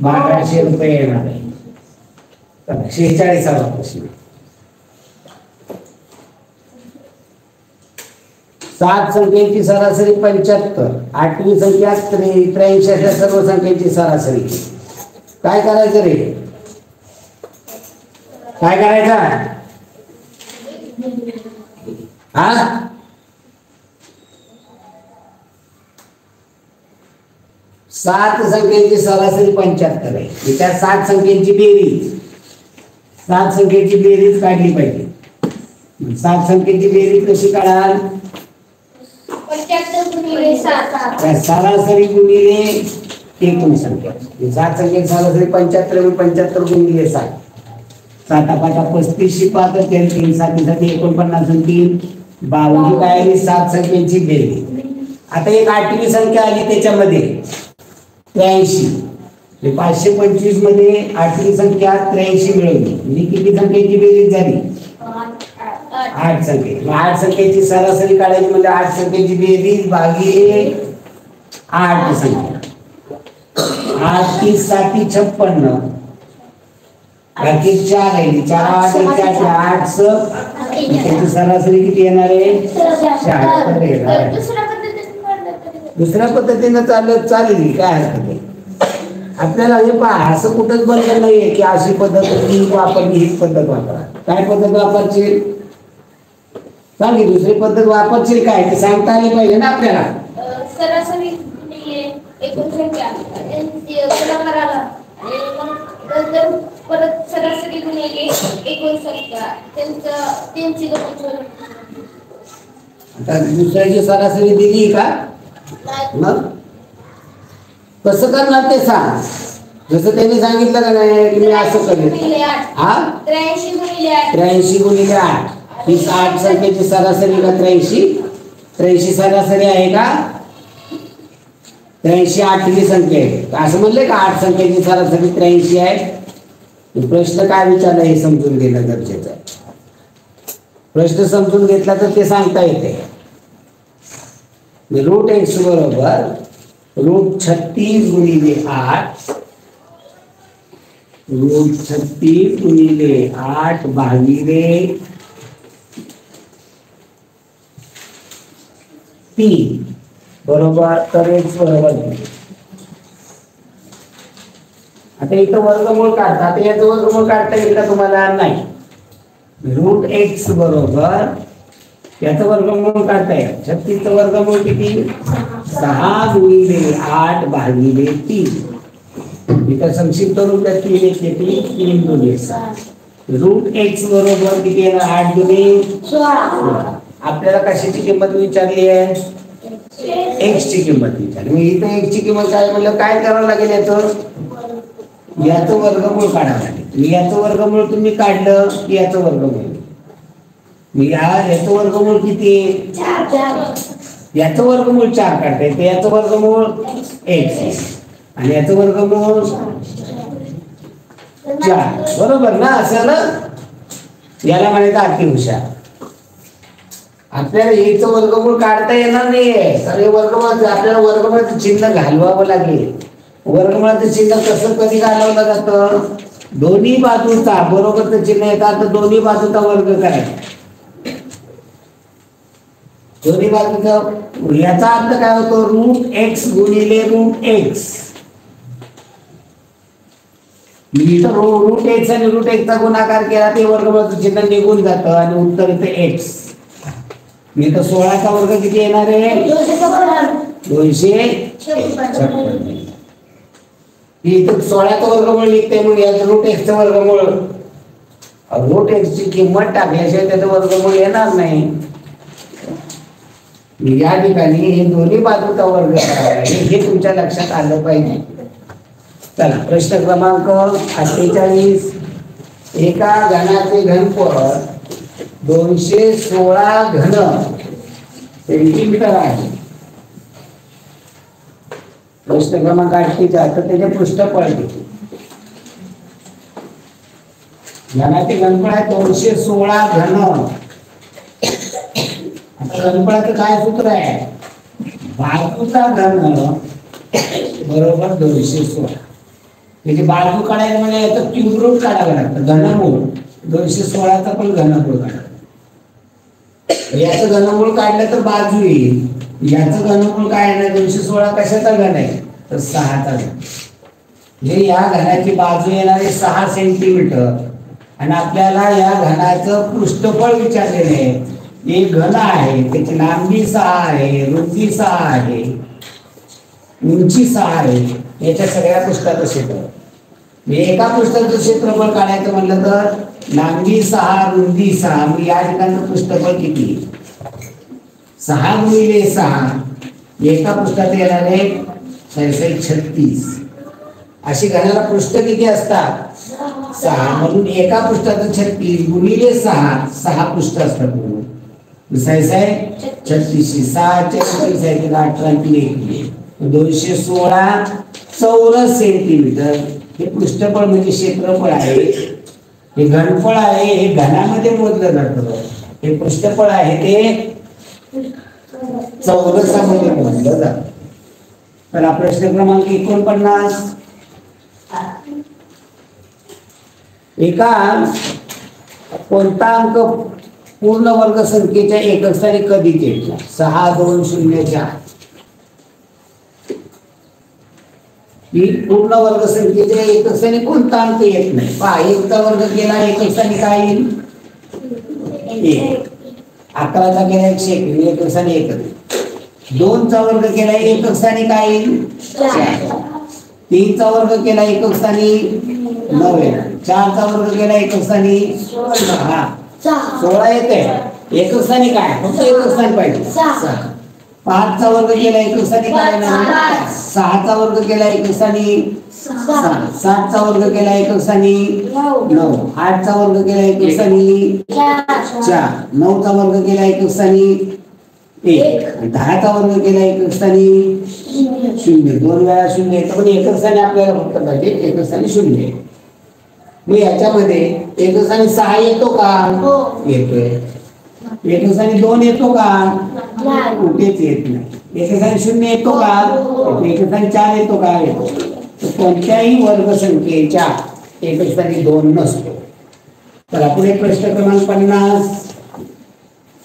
1200 रुपये येणार आहे. 46वा प्रश्न. 7 संख्येची सरासरी 75, 8वी संख्या 83 अशा सर्व संख्येची सरासरी. काय करायचं रे? काय करायचा? हा, 7 संख्येची सरासरी 75 आहे. त्या 7 संख्येची बेरीज, 7 संख्येची बेरीज काढली पाहिजे. 7 संख्येची बेरीज कशी काढाल? सरासरी गुणिले एकूण संख्या. 7 संख्येची सरासरी 75, 75 गुणिले 7. 7 5 35 पाच 3 7 49 आणि 3 52 काय आली? 7 संख्येची बेरीज. आता एक 8वी संख्या आली त्याच्यामध्ये 83. 525 मध्ये 8वी संख्या 83 मिळवली, म्हणजे किती संख्येची बेरीज झाली? 8 संख्ये. 8 संख्येची सरासरी काढायची म्हणजे 8 संख्येची बेरीज भागिले 8 संख्या. 8 30 7 56, बाकी 4 आहे. 4 8 8 त्याची सरासरी किती येणार आहे? 4. दुसऱ्या पद्धतीनं चालेल, काय हरकत नाही. आपल्याला हे पहा, असं कुठंच बनलं नाहीये की अशी पद्धत ही वापरली, हीच पद्धत वापरा. काय पद्धत वापरशील? सांगितली दुसरी पद्धत वापरशील काय ते सांगता आली पाहिजे ना आपल्याला. सरासरी एकूण संख्या परत सरासरी गुणिले एकूण संख्या त्यांची आता दुसऱ्याची सरासरी दिली का? मग कसं करणार ते सांग. जसं त्यांनी सांगितलं का नाही की मी असं करेन. हा, 83 गुणिले 8 ही 8 संख्येची सरासरी का? 83 सरासरी आहे का? 83 8वी संख्या आहे. असं म्हणले का 8 संख्येची सरासरी 83 आहे? प्रश्न काय विचारला हे समजून घेणं गरजेचं आहे. प्रश्न समजून घेतला तर ते सांगता येते. √x बरोबर √36 गुणिले 8, √36 गुणिले 8 भागिले 3 बरोबर. तर x बरोबर. आता इथं वर्गमूळ काढता, आता याचं वर्गमूळ काढता येईल का तुम्हाला? नाही. √x बरोबर याचं वर्गमूळ काढता येईल. 36चं वर्गमूळ किती? 6 गुणिले 8 भागिले 3. इथं संक्षिप्त रूपात 3 येते, 3 गुणिले 6. √x बरोबर किती येणार? 8 गुणिले 16. आपल्याला कशाची किंमत विचारली आहे? x ची किंमत विचारली. मग इथं x ची किंमत काय म्हणलं? काय करावं लागेल? याचं वर्गमूळ काढावं लागेल. याचं वर्गमूळ तुम्ही काढलं की याचं वर्गमूळ. याचं वर्गमूळ किती? याचं वर्गमूळ 4 काढता येते, याचं वर्गमूळ x आणि याचं वर्गमूळ 4. बरोबर ना? असं ना, याला म्हणायचं अति हुशार. आपल्याला याचं वर्गमूळ काढता येणार नाहीये, सगळे वर्गमूळ आपल्याला वर्गमूळाचं चिन्ह घालवावं लागेल. वर्गमूळाचं चिन्ह कसं कधी घालवलं जातं? दोन्ही बाजूचा बरोबरचं चिन्ह येतात तर दोन्ही बाजूचा वर्ग करायचा. दोन्ही बाजूचा याचा अर्थ काय होतो? √x गुणिले √x. √x आणि √x चा गुणाकार केला ते वर्गमूळाचं चिन्ह निघून जातं आणि उत्तर येते x. मी तर 16चा वर्ग किती येणार आहे? 256. इथं 16चा वर्गमूळ निघते म्हणून याचं √x चं वर्गमूळ, √x ची किंमत टाकल्याशिवाय त्याचं वर्गमूळ येणार नाही. या ठिकाणी हे दोन्ही बाजूचा वर्ग हे तुमच्या लक्षात आलं पाहिजे. चला प्रश्न क्रमांक 48. एका घनाचे घनफळ 216 घन सेंटीमीटर आहे. प्रश्न क्रमांक 48 तर त्याचे पृष्ठफळ किती? घनाचे घनफळ आहे 216 घन. आता घनफळाचं काय सूत्र आहे? बाजूचा घन बरोबर 216. त्याची बाजू काढायला म्हणजे याचं क्यूब रूट काढावं लागतं. घनमूळ 216चा पण घनमूळ काढावं. याचं घनमूळ काढलं तर बाजू येईल. याचं घनमूळ काय आहे? 216 कशाचा घन आहे? तर 6चा घन. म्हणजे या घनाची बाजू येणारे 6 सेंटीमीटर आणि आपल्याला या घनाचं पृष्ठफळ विचारलेलं आहे. एक घन आहे, त्याची लांबी 6 आहे, रुंदी 6 आहे, उंची 6 आहे. याच्या सगळ्या पृष्ठाचं क्षेत्रफळ एका पृष्ठाचं क्षेत्रफळ काढायचं म्हणलं तर लांबी 6 रुंदी 6 मग या ठिकाणचं पृष्ठफळ किती? 6 गुणिले 6 एका पृष्ठात येणार आहे 36. अशी घनाला पृष्ठ किती असतात? 6. म्हणून एका पृष्ठाचं 36 गुणिले 6 पृष्ठ असतात. 36 6 36 आहे 18 216 चौरस सेंटीमीटर. हे पृष्ठफळ म्हणजे क्षेत्रफळ आहे, हे घनफळ आहे, हे घनामध्ये मोजलं जातं. हे पृष्ठफळ आहे ते चौरसामध्ये मोजलं जातं. तर प्रश्न क्रमांक 49. एका कोणता अंक पूर्ण वर्ग संख्येच्या एकक स्थानी कधीच येत नाही? 6 2 0 4. ही पूर्ण वर्ग संख्येच्या एकक स्थानी कोणता अंक येत नाही? पहा, 1 चा वर्ग केला एकक स्थानी काय येईल? 1. 11चा केला 101 एकक स्थानी 1. 2 चा वर्ग केला एकक स्थानी काय येईल? 4. 3 चा वर्ग केला एकक स्थानी 9. 4 चा वर्ग केला एकक स्थानी 16 येते. एकक स्थानी काय? फक्त एकक स्थान पाहिजे 6. 5 चा वर्ग केला एकक स्थानी काय? 6 चा वर्ग केला एकक स्थानी 6. 7 चा वर्ग केला एकक स्थानी 9. 8 चा वर्ग केला एकक स्थानी 4. 9 चा वर्ग केला एकक स्थानी 1. 10 चा वर्ग केला एकक स्थानी 0. 2 वेळा 0 येतं पण एकक स्थानी आपल्याला फक्त पाहिजे एकक स्थानी 0. मग याच्यामध्ये एकक स्थानी 6 येतो का? येतोय. एकक स्थानी 2 येतो का? कुठेच येत नाही. एकक स्थानी 0 येतो का? एकक स्थानी 4 येतो का? येतो. कोणत्याही वर्ग संख्येच्या एकक स्थानी 2 नसतो. तर आपण एक प्रश्न क्रमांक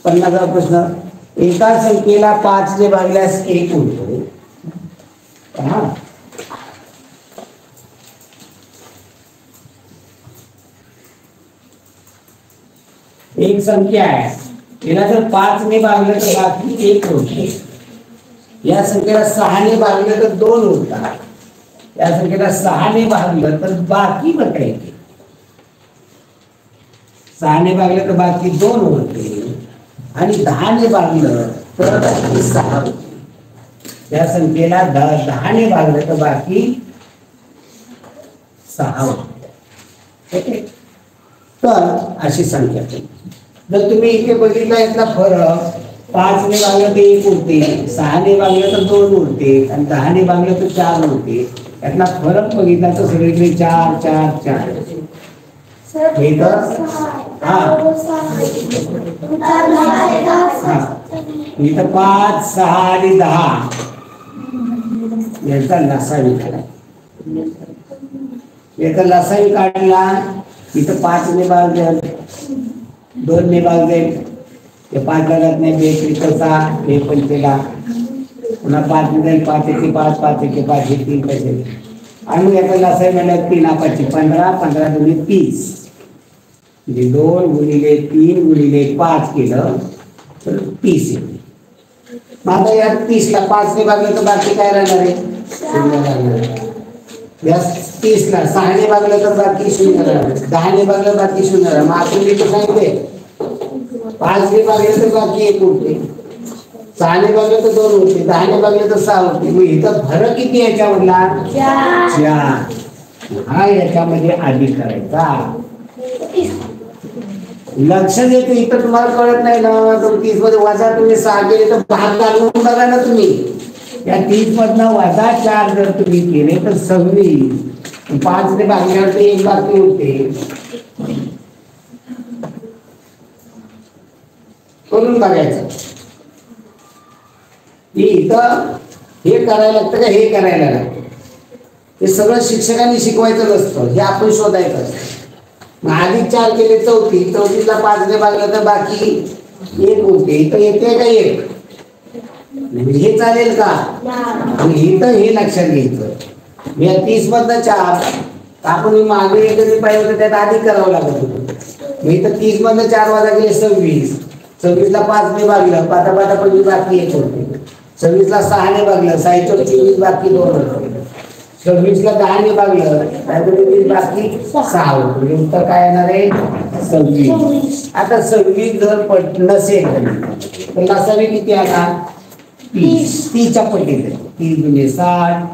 50वा प्रश्न. एका संख्येला 5 ने भागल्यास 1 होतो. एक संख्या आहे, तिला जर 5 ने भागलं तर बाकी 1 होते. या संख्येला 6 ने भागलं तर 2 होतात. या संख्येला 6 ने भागलं तर बाकी बटायचे. 6 ने भागलं तर बाकी 2 होते आणि 10 ने भागलं तर बाकी 6 होते. या संख्येला 10 ने भागलं तर बाकी 6 होते. तर अशी संख्या. जर तुम्ही इथे बघितला यातला फरक 5 ने भागलं तर 1 उरते, 6 ने भागलं तर 2 उरते आणि 10 ने भागलं तर 4 उरते. यातला फरक बघितला तर सगळीकडे 4 4 4. इथं 5 6 आणि 10 याचा लसावी काढा. याचा लसावी काढला इथं 5 ने भाग द्या, 2 ने भाग दे, हे 5 ला जात नाही, 2 कसा हे 5 पुन्हा 5 ने जाईल, 5 1 5 5 1 5 3 पैसे आणि याचा लसावी म्हणलं 3 5 15 15 2 30 म्हणजे 2 गुणिले 3 गुणिले 5 केलं तर 30 येते. मग आता या 30 ला 5 ने भागलं तर बाकी काय राहणार आहे? 0 राहणार. या 30 ला 6 ने भागलं तर बाकी 0 राहणार, 10 ने भागलं बाकी 0 राहणार. मग आपण इथे सांगितले 5 ने भागलं तर बाकी 1 उरते, 6 ने भागलं तर 2 उरते, 10 ने भागलं तर 6 उरते. मग इथं फरक किती याच्यामधला? 4. हा याच्यामध्ये अधिक करायचा. लक्ष देते इथं तुम्हाला कळत नाही ना. 30 मध्ये वजा तुम्ही 6 केले तर भाग घालून बघा ना तुम्ही. या 30 मधनं वजा 4 जर तुम्ही केले तर 26. 5 ने भागल्यावर ते 1 बाकी उरते. करून बघायचं इथं हे करायला लागतं का हे करायला लागतं. हे सगळं शिक्षकांनी शिकवायचं नसतं, हे आपण शोधायचं असतं. मग अधिक 4 केले 34, 34 ला 5 ने भागलं तर बाकी 1 उरते. इथं येते का 1? म्हणजे हे चालेल का? इथं हे लक्षात घ्यायचं. या 30 मधनं 4 आपण मागे कधी पाहिजे होतं त्यात अधिक करावं लागत होतं. मग इथं 30 मधनं 4 वजा केले 26, 26 ला 5 ने भागलं, 5 5 25 बाकी 1 होते. 26 ला 6 ने भागलं, 6 24 बाकी 2 होते. 26 ला 10 ने भागलं, 20 बाकी 6 होते. उत्तर काय येणार आहे? 26. आता 26 जर नसेल तर लसावी किती आला? 30. 30 च्या पटीत 30 गुणिले 60,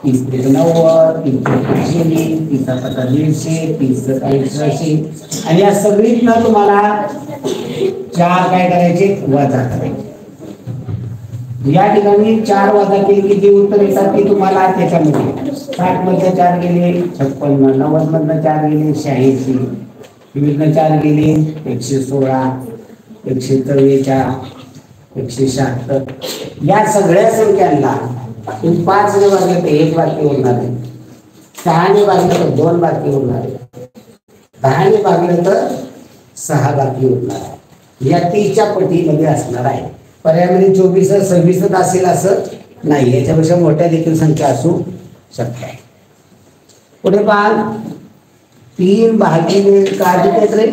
30 ते 90, 30 ते 120, 30 आता 150, 30 180 आणि या सगळीतनं तुम्हाला 4 काय करायचे? वजा करायचे. या ठिकाणी 4 वजा केली की जे उत्तर येतात ते तुम्हाला त्याच्यामध्ये 60 मधनं 4 गेले 56, 90 मधनं 4 गेले 86, 20 4 गेले 116, 144, 176. या सगळ्या संख्यांना 5 ने भागले तर 1 बाकी उरणार आहे, 6 ने भागले तर 2 बाकी उरणार आहे, 10 ने भागले तर 6 बाकी उरणार आहे. या 30 च्या पटीमध्ये असणार आहे. पर्यायामध्ये 24 26 असेल असं नाही, याच्यापेक्षा मोठ्या देखील संख्या असू शकतात. पुढे पहा 3 भागिले काय देतात रे?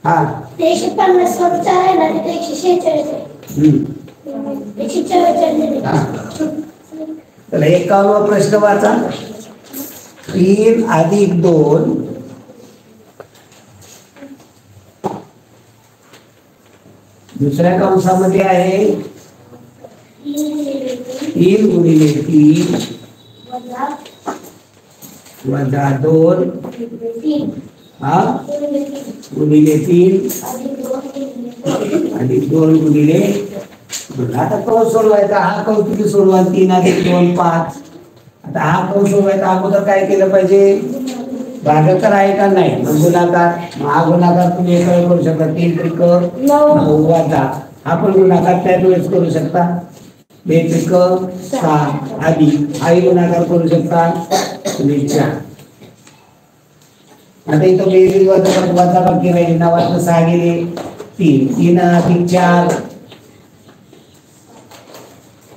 हा 150 वर 4 आहे ना, तिथे 146 आहे. 144 हा. तर 51वा प्रश्न वाचा. 3 अधिक 2 दुसऱ्या कंसामध्ये आहे 3 गुणिले 3 वजा 2 हा गुणिले 3 अधिक 2 गुणिले 2. आता कंस सोडवायचा. हा कंस किती सोडवा? 3 अधिक 2 5. आता हा कंस सोडवायचा अगोदर काय केलं पाहिजे? भागाकार आहे का नाही? गुणाकार. हा गुणाकार तुम्ही एका वेळेस करू शकता. 3 त्रिक 9 वजा हा पण गुणाकार त्याच वेळेस करू शकता. 2 त्रिक 6 अधिक हाही गुणाकार करू शकता. 4. आता इथं बेरीज वजा बाकी राहील. 9 6 गेले 3, 3 अधिक 4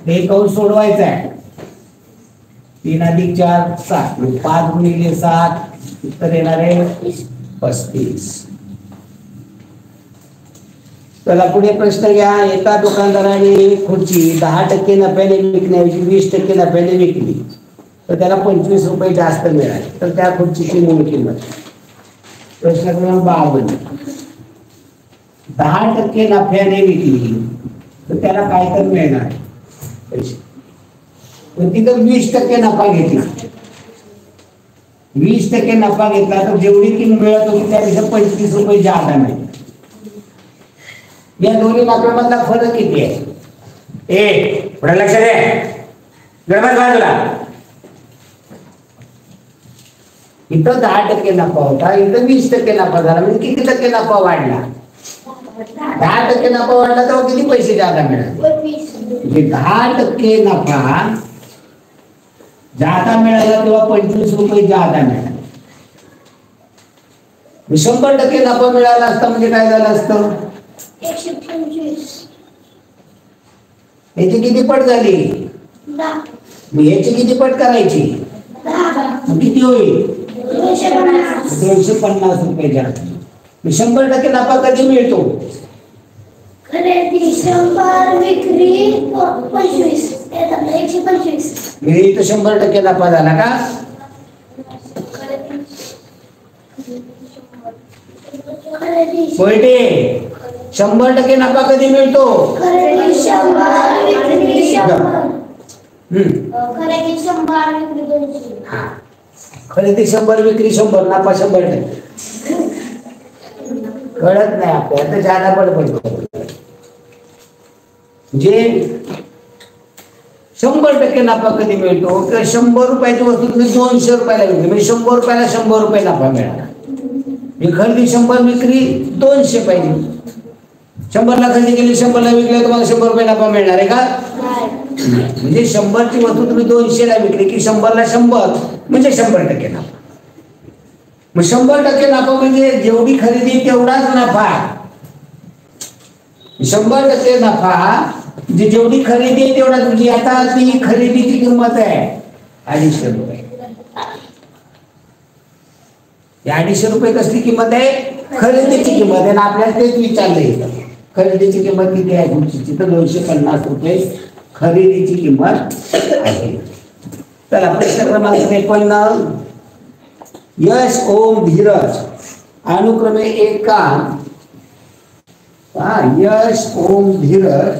हे कंस सोडवायचा आहे. 3 अधिक 4 7, 5 गुणिले 7 उत्तर येणार आहे 35. चला पुढे प्रश्न घ्या. एका दुकानदाराने खुर्ची 10% नफ्याने विकण्याऐवजी 20% नफ्याने विकली तर त्याला 25 रुपये जास्त मिळाले, तर त्या खुर्चीची मूळ किंमत. प्रश्न क्रमांक 52. 10% नफ्याने विकली तर त्याला काय तर मिळणार पैसे, पण तिथं 20% नफा घेतला. 20% नफा घेतला तर जेवढी किंमत मिळत होती त्यापेक्षा 25 रुपये जादा नाही. या दोन्ही मात्रामधला फरक किती आहे? पुढे लक्ष दे, गडबड बाजूला. इथं 10% नफा होता, इथं 20% नफा झाला, म्हणजे किती टक्के नफा वाढला? 10% नफा वाढला तेव्हा किती पैसे जादा मिळाले? म्हणजे 10% नफा जादा मिळाला तेव्हा 25 रुपये जादा मिळाले. 100% नफा मिळाला असता म्हणजे काय झालं असतं? 125. याची किती पट झाली? 10. मग याची किती पट करायची? 10. मग किती होईल? 250. 250 रुपये जास्त. 100% नफा कधी मिळतो? खरेदी 100, विक्री 25. 125. म्हणजे इथं 100% नफा झाला का? पोयटे 100% नफा कधी मिळतो? खरेदी 100, विक्री 100. खरेदी 100, विक्री 200. खरेदी 100, विक्री 100, नफा 100%. कळत नाही आपल्याला तर जादा पडतो. म्हणजे 100% नफा कधी मिळतो? किंवा 100 रुपयाची वस्तू तुम्ही 200 रुपयाला विकली म्हणजे 100 रुपयाला 100 रुपये नफा मिळाला. खरेदी 100, विक्री 200 पाहिजे. 100ला खरेदी केली, 100ला विकली, तुम्हाला 100 रुपये नफा मिळणार आहे का? म्हणजे 100ची वस्तू तुम्ही 200ला विकली की 100ला 100 म्हणजे 100% नफा. मग 100% नफा म्हणजे जेवढी खरेदी तेवढाच नफा. 100% नफा म्हणजे जेवढी खरेदी आहे तेवढाच. म्हणजे आता ती खरेदीची किंमत आहे 250 रुपये. 250 रुपये कसली किंमत आहे? खरेदीची किंमत आहे. आपल्याला तेच विचारलंय, खरेदीची किंमत किती आहे तुमची? तर 250 रुपये खरेदीची किंमत आहे. चला प्रश्न क्रमांक 53. यश, ओम, धीरज अनुक्रमे एक काम. यश, ओम, धीरज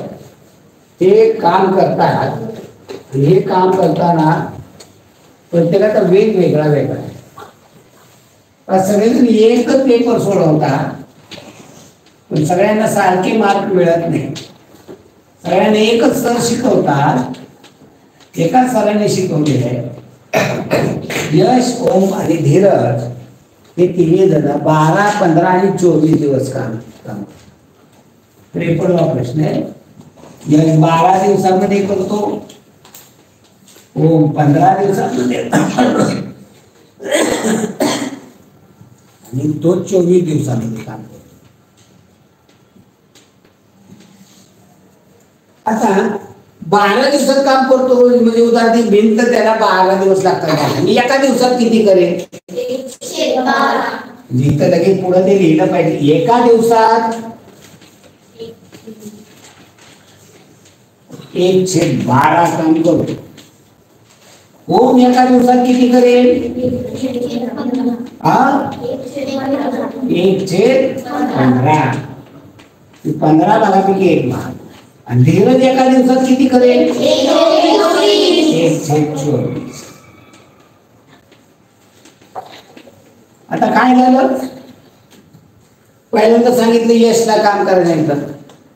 हे काम करतात. हे काम करताना प्रत्येकाचा वेगवेगळा वेगळा आहे. सगळेजण एकच पेपर सोडवतात पण सगळ्यांना सारखे मार्क मिळत नाही. सगळ्यांना एकच सर शिकवतात, एकाच सरांनी शिकवलेले. यश, ओम आणि धीरज हे तिन्ही जण 12, 15 आणि 24 दिवस काम. 53वा प्रश्न आहे. यश 12 दिवसामध्ये करतो, ओम 15 दिवसामध्ये आणि तो 24 दिवसामध्ये काम करतो. आता 12 दिवसात काम करतो म्हणजे उदाहरण भिंत त्याला 12 दिवस लागतात. मी एका दिवसात किती करेन? 112. जिथं लगेच पुढे ते लिहिलं पाहिजे. एका दिवसात 1/12 काम करतो. ओम एका दिवसात किती करेल? 1/15. 15 भागापैकी 1 भाग. आणि धीरज एका दिवसात किती करेल? 1/24. आता काय झालं? पहिल्यांदा सांगितलं यशला काम करायचं,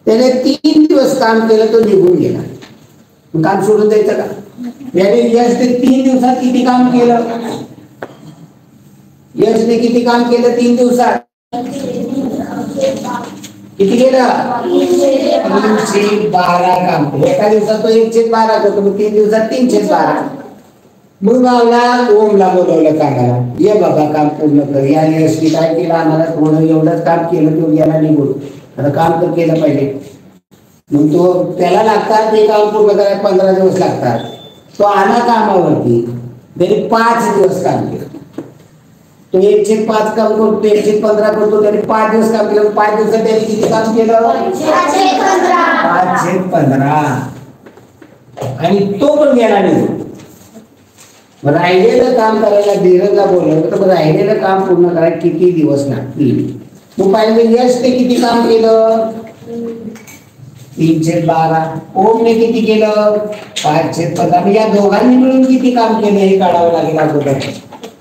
त्याने 3 दिवस काम केलं, तो निघून गेला. काम सोडून द्यायचं का? याने यश ते 3 दिवसात किती काम केलं? यशने किती काम केलं 3 दिवसात? किती केलं? 312 काम केलं. एका दिवसात तो 1/12 करतो, मग 3 दिवसात 312. मग मला ओमला बोलवलं कामाला, ये बाबा काम पूर्ण कर. या यशने काय केलं? आम्हाला थोडं एवढंच काम केलं, तो गेला निघून. आता काम तर केलं पाहिजे. मग तो त्याला लागतात ते काम पूर्ण करायला 15 दिवस लागतात. तो आला कामावरती, त्याने 5 दिवस काम केलं. तो 1/5 काम करतो, 1/15 करतो, त्याने 5 दिवस काम केलं. 5 दिवसात त्याने किती काम केलं? 5/15. आणि तो पण गेला निघून. राहिलेलं काम करायला धीरजला बोलवलं, तर राहिलेलं काम पूर्ण करायला किती दिवस लागतील? मग पाहिजे यश ते किती काम केलं? 3/12. ओमने किती केलं? 5/15. या दोघांनी मिळून किती काम केलं हे काढावं लागेल अगोदर.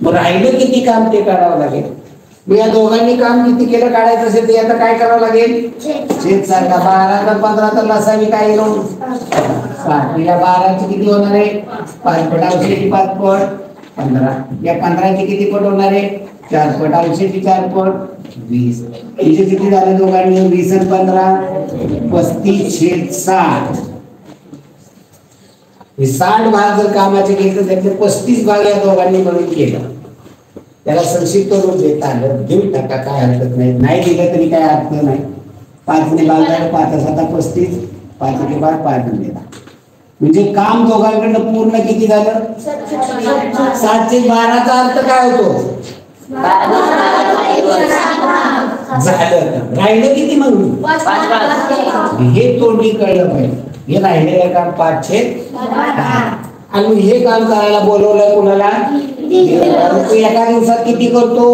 मग राहिलं किती काम ते काढावं लागेल. मग या दोघांनी काम किती केलं काढायचं असेल ते आता काय करावं लागेल? छेद सारखा 12 तर 15 तर लसावी काय येऊ 60. या 12ची किती होणार आहे? 5 पट अवशेषी 5 पट 15. या 15ची किती पट होणार आहे? 4 पट अवशेषी 4 पट 20. इथे किती झालं दोघांनी? 20 आणि 15 35/60. हे 60 भाग जर कामाचे घेतले त्यातले 35 भाग या दोघांनी मिळून केलं. त्याला संक्षिप्त रूप देता आलं देऊ टाका, काय हरकत नाही. नाही दिलं तरी काय अर्थ नाही. 5 ने भाग झालं 5 7 35 5 के बाद 5 दिला म्हणजे काम दोघांकडनं पूर्ण किती झालं? 7/12 चा अर्थ काय होतो? झालं. राहिलं किती मग? हे तोंडी कळलं पाहिजे. हे राहिलेलं काम 5/10 आणि हे काम करायला बोलवलं कुणाला? एका दिवसात किती करतो?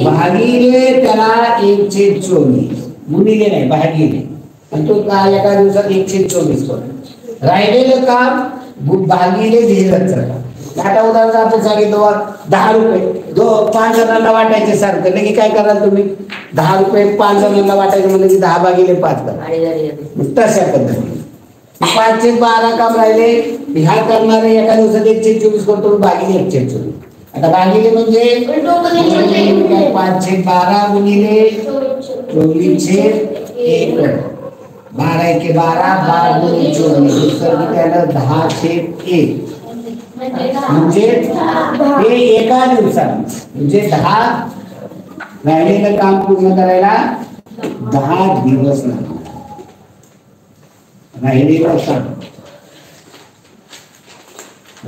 भागिले त्याला 1/24 गुणिले नाही भागिले आणि तो एका दिवसात 1/24 करतो. राहिलेलं काम भागिले धीरच. आता उदाहरण आपण सांगितलं 10 रुपये 5 जणांना वाटायचे सारखं लगे काय कराल तुम्ही? 10 रुपये 5 जणांना वाटायचं म्हणजे 10 भागिले 5 करा. तशा पद्धतीने 5/12 काम राहिले. ह्या करणारे एका दिवसात 1/24 करतो भागिले 1/24. आता भागिले म्हणजे 5/12 गुणिले 24/1 12 एके 12 12 गुणिले 24 तर त्याला 10/1 म्हणजे हे एका दिवसात म्हणजे 10 राहिलेलं काम पूर्ण करायला 10 दिवस लागतात.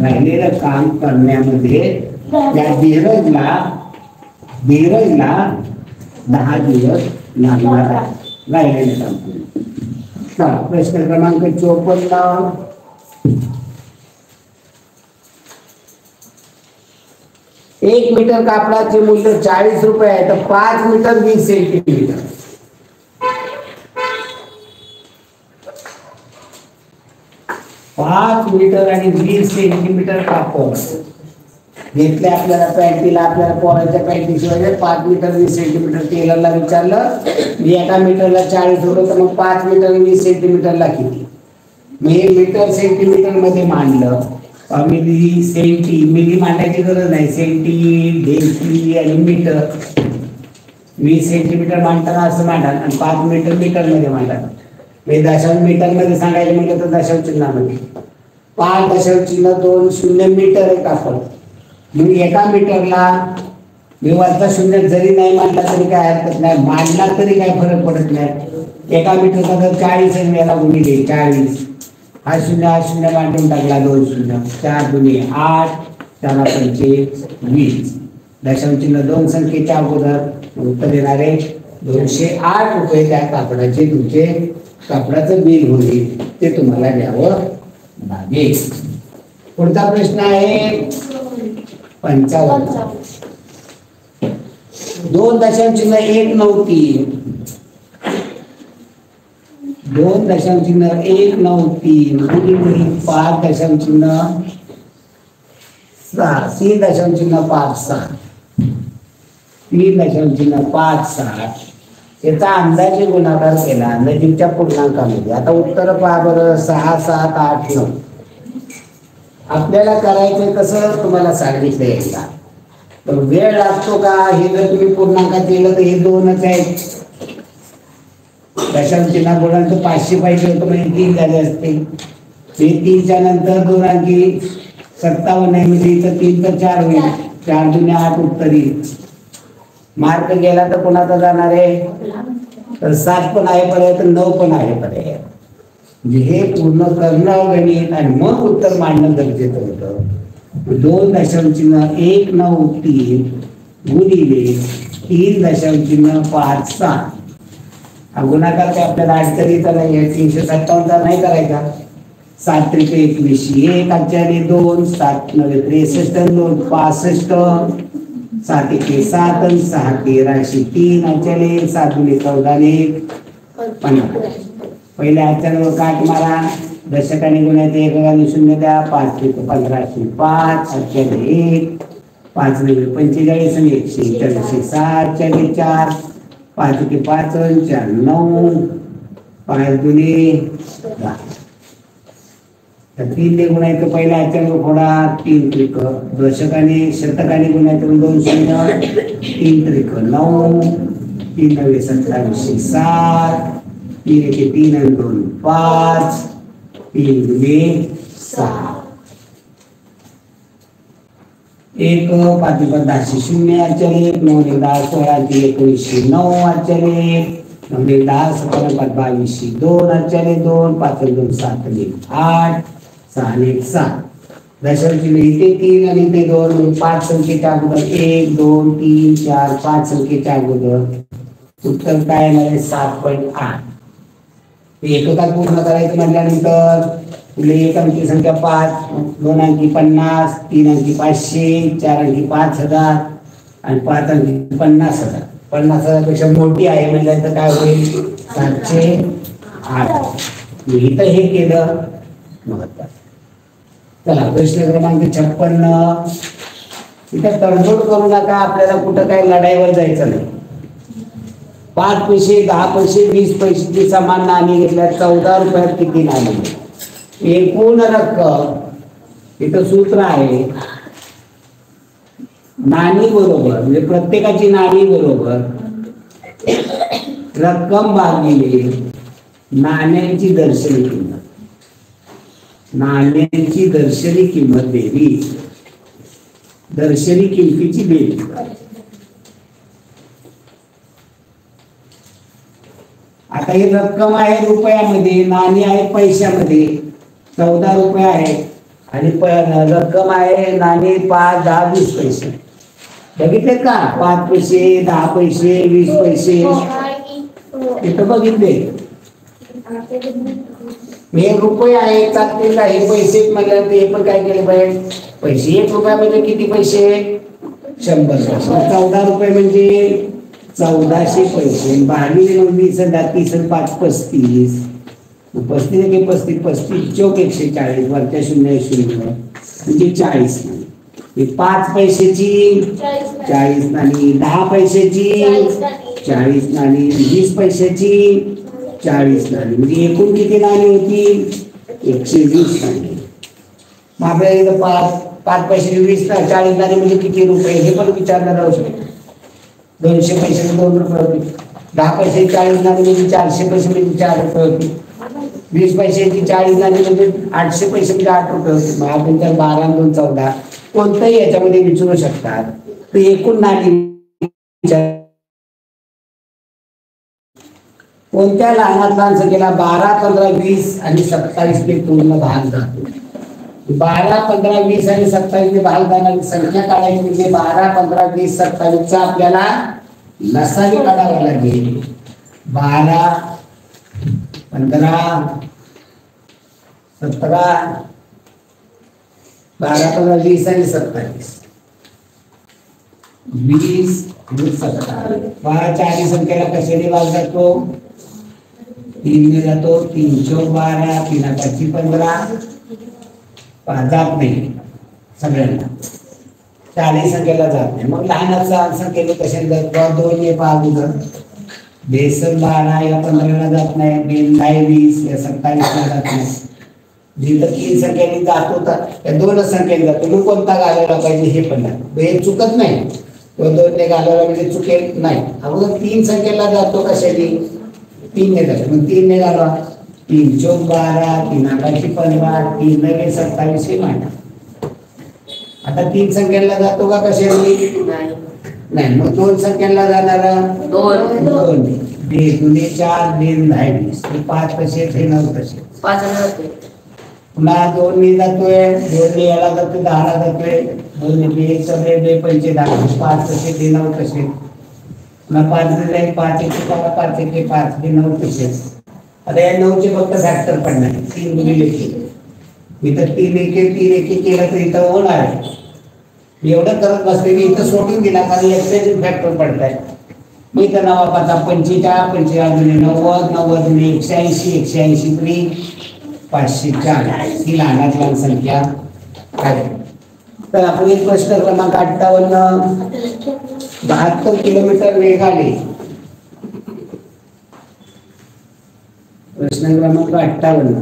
राहिलेलं काम करण्यामध्ये त्या धीरजला 10 दिवस लागणार आहे राहिलेलं काम. प्रश्न क्रमांक 54. 1 मीटर कापडाचे मूल्य 40 रुपये आहे तर 5 मीटर 20 सेंटीमीटर 5 मीटर आणि 20 सेंटीमीटर कापड घेतले. आपल्याला पॅन्टीला आपल्याला पोराच्या पॅन्टीशिवाय 5 मीटर 20 सेंटीमीटर टेलरला विचारलं मी एका मीटरला 40 रुपये तर मग 5 मीटर 20 सेंटीमीटरला किती? मग हे मीटर सेंटीमीटर मध्ये मांडलं. मिली सेंटी मिली मांडायची गरज नाही. सेंटी डेसी आणि मीटर 20 सेंटीमीटर मांडताना असं मांडा आणि 5 मीटर मीटर मध्ये मांडा. मी दशांश मीटर मध्ये सांगायचं म्हटलं तर दशांश चिन्हामध्ये 5.2 मीटर आहे कापड. मग एका मीटरला मी वरचा शून्य जरी नाही मांडला तरी काय हरकत नाही. मांडला तरी काय फरक पडत नाही. एका मीटरचा जर 40 याला गुणिले 40 हा शून्य मांडून टाकला 2 शून्य 4 गुणिले 8 4 पंचे 20 दशांश चिन्ह 2 संख्येच्या अगोदर उत्तर येणार आहे 208 रुपये. त्या कापडाचे तुमचे कापडाचं बिल होईल ते तुम्हाला द्यावं लागेल. पुढचा प्रश्न आहे 55. 2.193 2.193 गुणिले 3.56 3.56 याचा अंदाजे गुणाकार केला नजीकच्या पूर्णांकामध्ये. आता उत्तर पहा बरं 6 7 8 9. आपल्याला करायचं कसं तुम्हाला सांगितलं एकदा तर वेळ लागतो का? हे जर तुम्ही पूर्णांकात केलं तर हे 2च आहेत. दशांश चिन्ह गुणांक 500 पाहिजे होतं म्हणजे 3 झाले असते. हे 3च्या नंतर 2 अंकी 57 आहे म्हणजे इथं 3 तर 4 होईल. 4 दुने 8 उत्तर येईल. मार्क गेला तर कोणाचा जाणार आहे? तर 7 पण आहे पर्याय तर 9 पण आहे पर्याय. म्हणजे हे पूर्ण करणं गणित आणि मग उत्तर मांडणं गरजेचं होतं. 2.193 गुणिले 3.56 हा गुणाकार काय आपल्याला अडचणीचा नाही आहे. 357चा नाही करायचा. 7 त्रिक 21 1 8 2 7 9 63 2 65 7 1 7 6 13 3 अचले 7 गुणे 14 50. पहिल्या अडचणीवर काट मारा. दशकाने गुणायचे 1 0 द्या. 5 3 15 5 अचले 1 5 9 45 आणि 140 7 4 4 5 के 5 4 9 5 दुनी 10. तर 3 ने गुणायचं पहिला अचानक फोडा 3 त्रिक दशकाने शतकाने गुणायचं 2 शून्य 3 त्रिक 9 3 9 27 7 3 1 3 आणि 2 5 3 दुनी 6 एक 5 10 शून्य अचल 1 9 10 16 19 9 अचल 1 9 10 17 22 2 अचल 2 5 2 7 8 6 1 7 दशांश इथे 3 आणि इथे 2 5 संख्येच्या अगोदर 1 2 3 4 5 संख्येच्या अगोदर उत्तर काय आहे 7.8. एककात पूर्ण करायचं म्हटल्यानंतर तुला एक अंकी संख्या 5 2 अंकी 50 3 अंकी 500 4 अंकी 5000 आणि 5 अंकी 50,000. 50,000 पेक्षा मोठी आहे म्हटल्यानंतर काय होईल 708. इथं हे केलं महत्वाचं. चला प्रश्न क्रमांक 56. इथं तडजोड करू नका. आपल्याला कुठं काय लढाईवर जायचं नाही. 5 पैसे 10 पैसे 20 पैसे समान नाणी घेतल्या 14 रुपयात किती नाणी. एकूण रक्कम इथं सूत्र आहे नाणी बरोबर म्हणजे प्रत्येकाची नाणी बरोबर रक्कम भागिले नाण्यांची दर्शनी किंमत. नाण्यांची दर्शनी किंमत बेरीज दर्शनी किमतीची बेरीज. आता ही रक्कम आहे रुपयामध्ये नाणी आहे पैशामध्ये 14 रुपये आहे आणि रक्कम आहे नाणी 5 10 20 पैसे. बघितले का 5 पैसे 10 पैसे 20 पैसे इथं बघितले. हे रुपये आहे चालतील का हे पैसे म्हटल्यानंतर हे पण काय केले पाहिजे पैसे. 1 रुपयामध्ये किती पैसे 100 पैसे. 14 रुपये म्हणजे 1400 पैसे भागिले 20 30 5 35 35 के 35 35 चौक 140 वरच्या 0 0 म्हणजे 40 नाणी. 5 पैशाची 40 नाणी 10 पैशाची 40 नाणी 20 पैशाची 40 नाणी म्हणजे एकूण किती नाणी होती 120 नाणी. मग आपल्याला इथं 5 पैशाची 20 40 नाणी म्हणजे किती रुपये हे पण विचारलं जाऊ शकतो. 200 पैशाचे 2 रुपये होते. 10 पैसे 40 नाणी म्हणजे 400 पैसे म्हणजे 4 रुपये होते. 20 पैशाची 40 नाणी म्हणजे 800 पैसे म्हणजे 8 रुपये होते. मग आपण तर 12 आणि 2 14 कोणताही याच्यामध्ये विचारू शकतात. तर एकूण नाणी कोणत्या लहानात लहान संख्येला 12 15 20 आणि 27 ने पूर्ण भाग जातो. 12 15 20 आणि 27 ने भाग जाणारी संख्या काढायची म्हणजे 12 15 20 27 चा आपल्याला लसावी काढावा लागेल. 12 15 17 12 15 20 आणि 27 20 आणि 17 12 च्या आधी संख्येला कशाने भाग जातो 3 ने जातो. 3 चौक 12 3 5 15 जात नाही सगळ्यांना. 40 संख्येला जात नाही. मग लहान संख्येने कशाने जातो 2 ने भाग बेसन 12 या 15 ला जात नाही. बेन 20 या 27 ला जात नाही. जिथं 3 संख्येने जातो तर त्या 2 संख्येने जातो. मग कोणता घालवला पाहिजे हे पण हे चुकत नाही. तो 2 ने घालवला म्हणजे चुकेल नाही. अगोदर 3 संख्येला जातो कशाने 3 ने जातो. मग 3 ने घालवा 3 चौक 12 3 5 15 3 9 27 हे मांडा. आता 3 संख्येला जातो का कशाने नाही. मग 2 संख्येला जाणार 2 ने 4 बेन 20 5 कसे 9 कसे 5 होते. पुन्हा 2 ने जातोय 2 ने याला जातोय 10 ला जातोय 2 ने 1 सगळे 2 पंचे 10 5 कसे 9 कसे पुन्हा 5 ने 5 1 5 1 5 9 कसे. आता या 9 चे फक्त फॅक्टर पडणार 3 गुणिले 3 इथं 3 1 3 1 केलं तर इथं होणार आहे. एवढं करत बसले की इथं सोडून दिला कारण याचे फॅक्टर पडताय. मग इथं 9 5 45 45 90 90 180 180 3 540 ही लहानात लहान संख्या आहे. तर आपण एक प्रश्न क्रमांक 58, 72 किलोमीटर वेगाने, प्रश्न क्रमांक 58,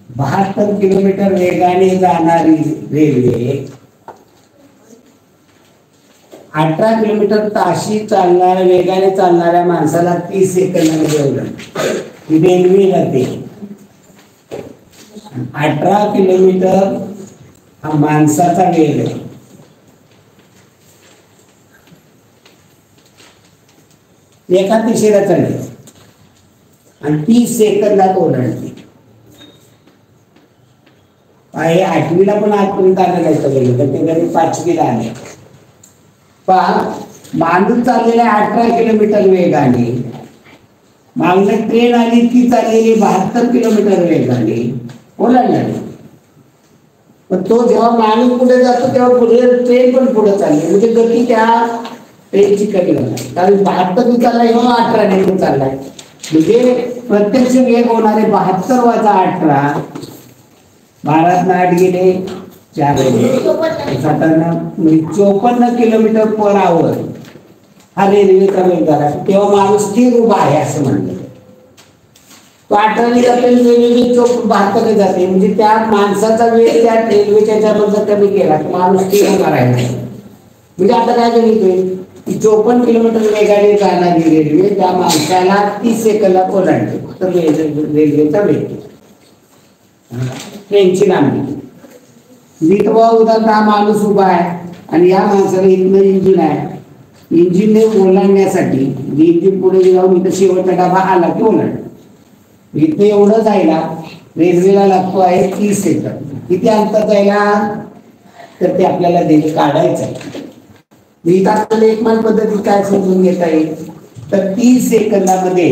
72 किलोमीटर वेगाने जाणारी रेल्वे 18 किलोमीटर ताशी चालणाऱ्या वेगाने चालणाऱ्या माणसाला 30 सेकंदामध्ये ओलांडते. रेल्वे जाते 18 किलोमीटर हा माणसाचा वेग आहे. एका दिशेला चालले आणि 30 सेकंदात ओलांडते. हे 8वीला पण आजपर्यंत आलेलं आहे सगळं, तर ते कधी 5वीला आले. पण माणूस चाललेल्या 18 किलोमीटर वेगाने, मागणं ट्रेन आली ती चाललेली 72 किलोमीटर वेगाने ओलांडली. पण तो जेव्हा माणूस पुढे जातो तेव्हा पुढे ट्रेन पण पुढे चालली, म्हणजे गती त्या ट्रेनची कमी होणार. कारण 72 चाललाय किंवा 18 ने चाललाय, म्हणजे प्रत्यक्ष वेग होणारे 72 वजा 18, 12 8 गेले 4 54 किलोमीटर पर आवर हा रेल्वेचा वेग झाला. तेव्हा माणूस स्थिर उभा आहे असं म्हणलं. तो 18 जाते, रेल्वे 72 जाते, म्हणजे त्या माणसाचा वेग त्या रेल्वेच्या ह्याच्यामध्ये कमी केला की माणूस स्थिर उभा राहिला. म्हणजे आता काय गणितोय की 54 किलोमीटर वेगाने जाणारी रेल्वे त्या माणसाला 30 सेकंदात ओलांडते. तर रेल्वेचा वेग, ट्रेनची लांबी. विधवा उदाहरण, हा माणूस उभा आहे आणि या माणसाला इथलं इंजिन आहे. इंजिनने ओलांडण्यासाठी इंजिन पुढे जाऊन इथं शेवटचा डबा आला की ओलांड. इथे एवढं जायला रेल्वेला लागतो आहे 30 सेकंद. किती अंतर जायला, तर ते आपल्याला दिले काढायचं आहे. इथं आपल्याला एकमान पद्धतीत काय समजून घेता येईल, तर 30 सेकंदामध्ये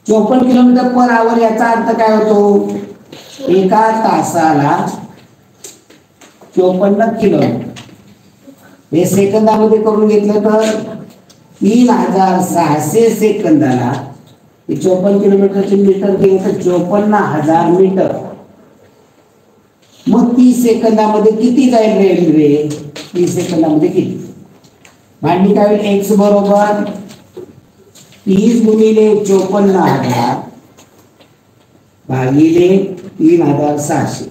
54 किलोमीटर पर आवर, याचा अर्थ काय होतो, एका तासाला 54 किलोमीटर. हे सेकंदामध्ये करून घेतलं तर 3600 सेकंदाला 54 किलोमीटरचे मीटर केलं तर 54,000 मीटर. मग 30 सेकंदामध्ये किती जाईल रेल्वे, 30 सेकंदामध्ये किती मांडणी काय होईल, एक्स बरोबर 30 गुणिले 54,000 भागिले 3600.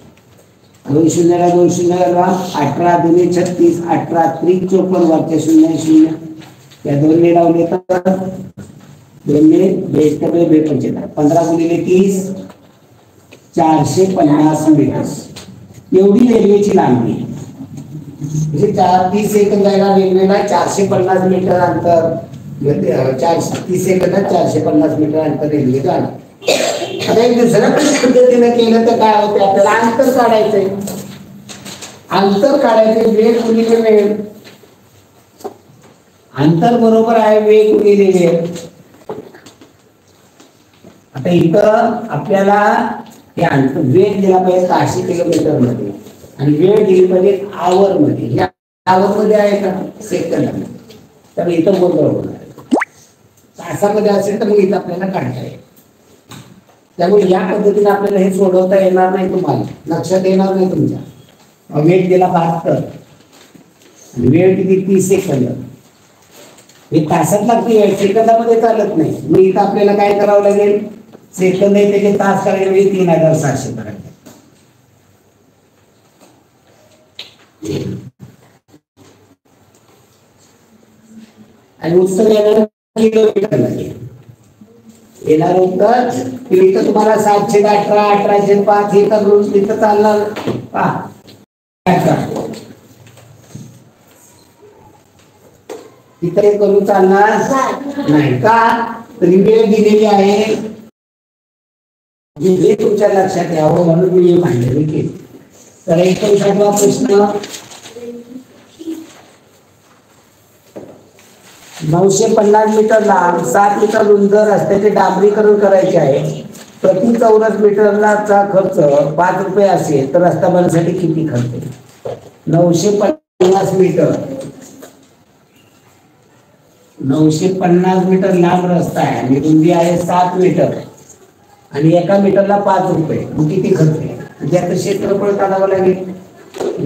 2 शून्याला 2 शून्याला 18 दुने 36, 18 त्रिक 54, वरच्या 0 0, या 2 ने लावले तर 2 ने 45, 15 गुणिले 30 450 मीटर. एवढी रेल्वेची लांबी, म्हणजे 30 सेकंद जायला रेल्वेला 450 मीटर अंतर, 30 सेकंदात 450 मीटर अंतर रेल्वे झालं. आता एक दुसऱ्या पद्धतीने केलं तर काय होते, आपल्याला अंतर काढायचंय. अंतर काढायचे वेग गुणिले वेळ. अंतर बरोबर आहे वेग गुणिले वेळ. आता इथं आपल्याला हे अंतर, वेग दिला पाहिजे 600 किलोमीटर मध्ये आणि वेळ दिली पाहिजे आवर मध्ये. या आवर मध्ये आहे का सेकंद, तर इथं गोंधळ होणार. तासामध्ये असेल तर मग इथं आपल्याला काढता येईल. त्यामुळे या पद्धतीने आपल्याला हे सोडवता येणार नाही, तुम्हाला लक्षात येणार नाही तुमच्या. वेग दिला 72 आणि वेळ किती 30 सेकंद. हे तासात लागते वेळ, सेकंदामध्ये चालत नाही. मग इथं आपल्याला काय करावं लागेल, सेकंद आहे त्याचे तास करायला म्हणजे 3600 करायचे. आणि उत्तर येणार किलोमीटर लागेल. येणार उत्तर इथं तुम्हाला 718, 1805 हे तर इथं चालणार. इथे करून चालणार नाही का, तरी वेळ दिलेली आहे. हे तुमच्या लक्षात यावं म्हणून मी हे मांडणी केली. तर 59वा प्रश्न, 950 मीटर लांब 7 मीटर उंच रस्त्याचे डांबरीकरण करायचे आहे. प्रति चौरस मीटरला खर्च 5 रुपये असेल तर रस्ता बनवण्यासाठी किती खर्च येईल. 950 मीटर, 950 मीटर लांब रस्ता आहे आणि रुंदी आहे 7 मीटर आणि एका मीटरला 5 रुपये, मग किती खर्च आहे. ज्याचं क्षेत्रफळ काढावं लागेल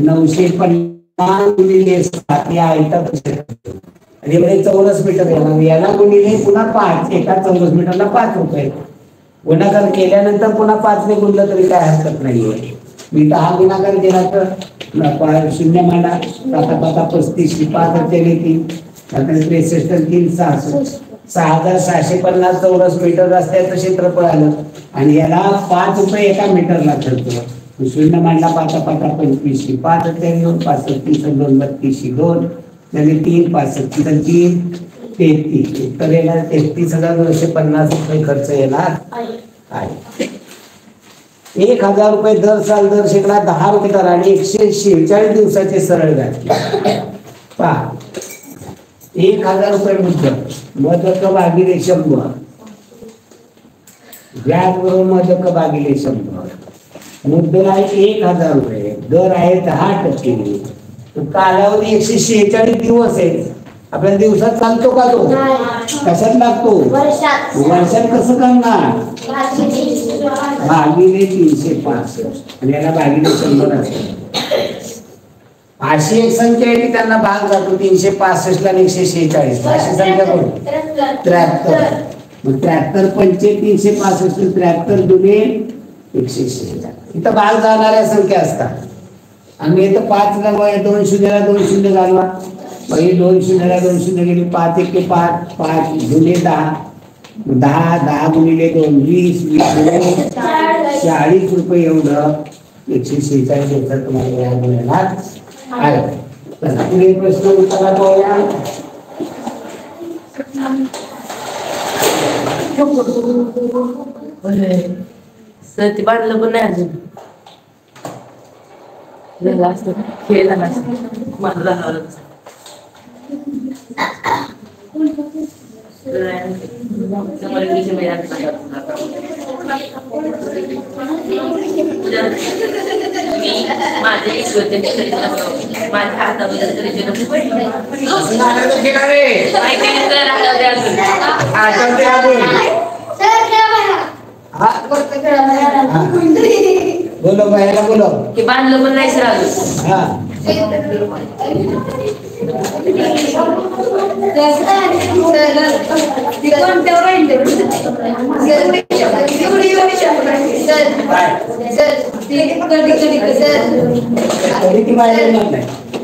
950 गुणिले 7 या आयताचं क्षेत्रफळ. आणि म्हणजे 14 मीटर येणार. याला गुणिले पुन्हा 5, एका 14 मीटरला 5 रुपये. गुणाकार केल्यानंतर पुन्हा 5 ने गुणलं तरी काय हरकत नाहीये. मी तर हा गुणाकार केला तर शून्य मांडा 7 5 केले 3 63 3 66 6650 चौरस मीटर रस्त्याचं क्षेत्रफळ आलं. आणि याला 5 रुपये एका मीटरला ठरतो. शून्य मांडला 5 5 25 5 2 5 30 2 32 2 त्याने 3 5 3 33 तर येणार 33,950 रुपये खर्च येणार आहे. 1,000 रुपये दर साल दर शेकडा 10 रुपये दराने 146 दिवसाचे सरळ व्याज. पहा 1,000 रुपये मुद्दल भागिले 100 व्याज बरोबर मुद्दल भागिले 100 मुद्दल आहे 1,000 रुपये दर आहे 10%. कालावधी 146 दिवस आहे. आपल्या दिवसात चालतो का तो? कशात लागतो? वर्षात कसं करणार? भागिले 365 आणि याला भागिले 100 असतो. अशी एक संख्या आहे की त्यांना भाग जातो 365 ला 146. अशी संख्या कोण? 73. मग 73 पंचे 365 73 दुने 146. इथं भाग जाणाऱ्या संख्या असतात. आणि इथं 5 घालवा 2 शून्याला 2 शून्य घालवा. मग हे 2 शून्याला 2 शून्य गेली 5 1 5 5 गुणे 10 10 10 गुणिले 2 20 20 गुणिले 40 रुपये एवढं 146 दिवसात तुम्हाला व्याज मिळणार आहे. तर पुढे प्रश्न उत्तरात बघूया. सर ते बांधलं पण नाही अजून खेळला मला माझ्या हातामध्ये बोलो बाहेर बोलो की बांधलं पण नाही सर अजून. हा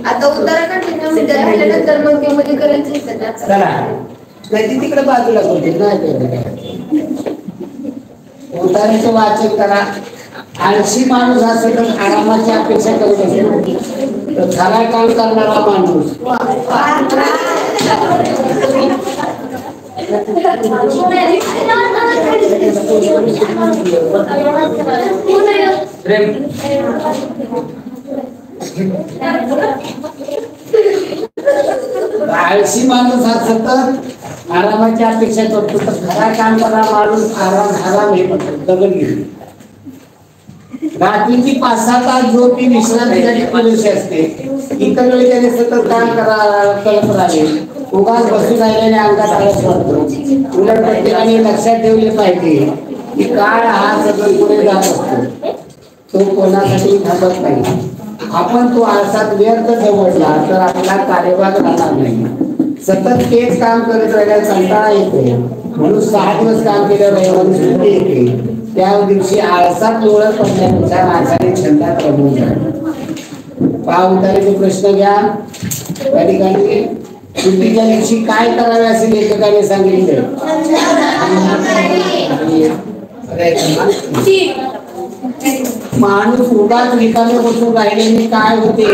आता उत्तराखंड राहिल्यानंतर मग ते मध्ये करायचं. चला त्याची तिकडे बाजूला करते नाही उताराचं वाचन करा. आळशी माणूस असेल तर आरामाची अपेक्षा करत असेल तर खरा काम करणारा माणूस आळशी माणूस हा सतत आरामाची अपेक्षा करतो तर खरा काम करणारा माणूस आराम हे म्हणतो दगड घेतो. रात्रीची 5-6 तास झोपी विश्रांतीसाठी पुरेशी असते. इतर वेळी त्याने सतत काम करत राहिले. उगाच बसून राहिल्याने अंगात आळस वाटतो. उलट प्रत्येकाने लक्षात ठेवले पाहिजे की काळ हा सतत पुढे जात असतो. तो कोणासाठी थांबत नाही. आपण तो आळसात व्यर्थ जवळला तर आपला कार्यभाग राहणार नाही. सतत तेच काम करत राहिल्यास कंटाळा येतो. म्हणून 6 दिवस काम केल्यावर रविवारी सुट्टी येते. त्या दिवशी आळसात लोळत पडल्यानुसार माणसाने छंदात रमून जातो. पावतारीचे प्रश्न घ्या. त्या ठिकाणी सुट्टीच्या दिवशी काय करावे असे लेखकाने सांगितले. माणूस उगाच रिकामे बसून राहिल्याने काय होते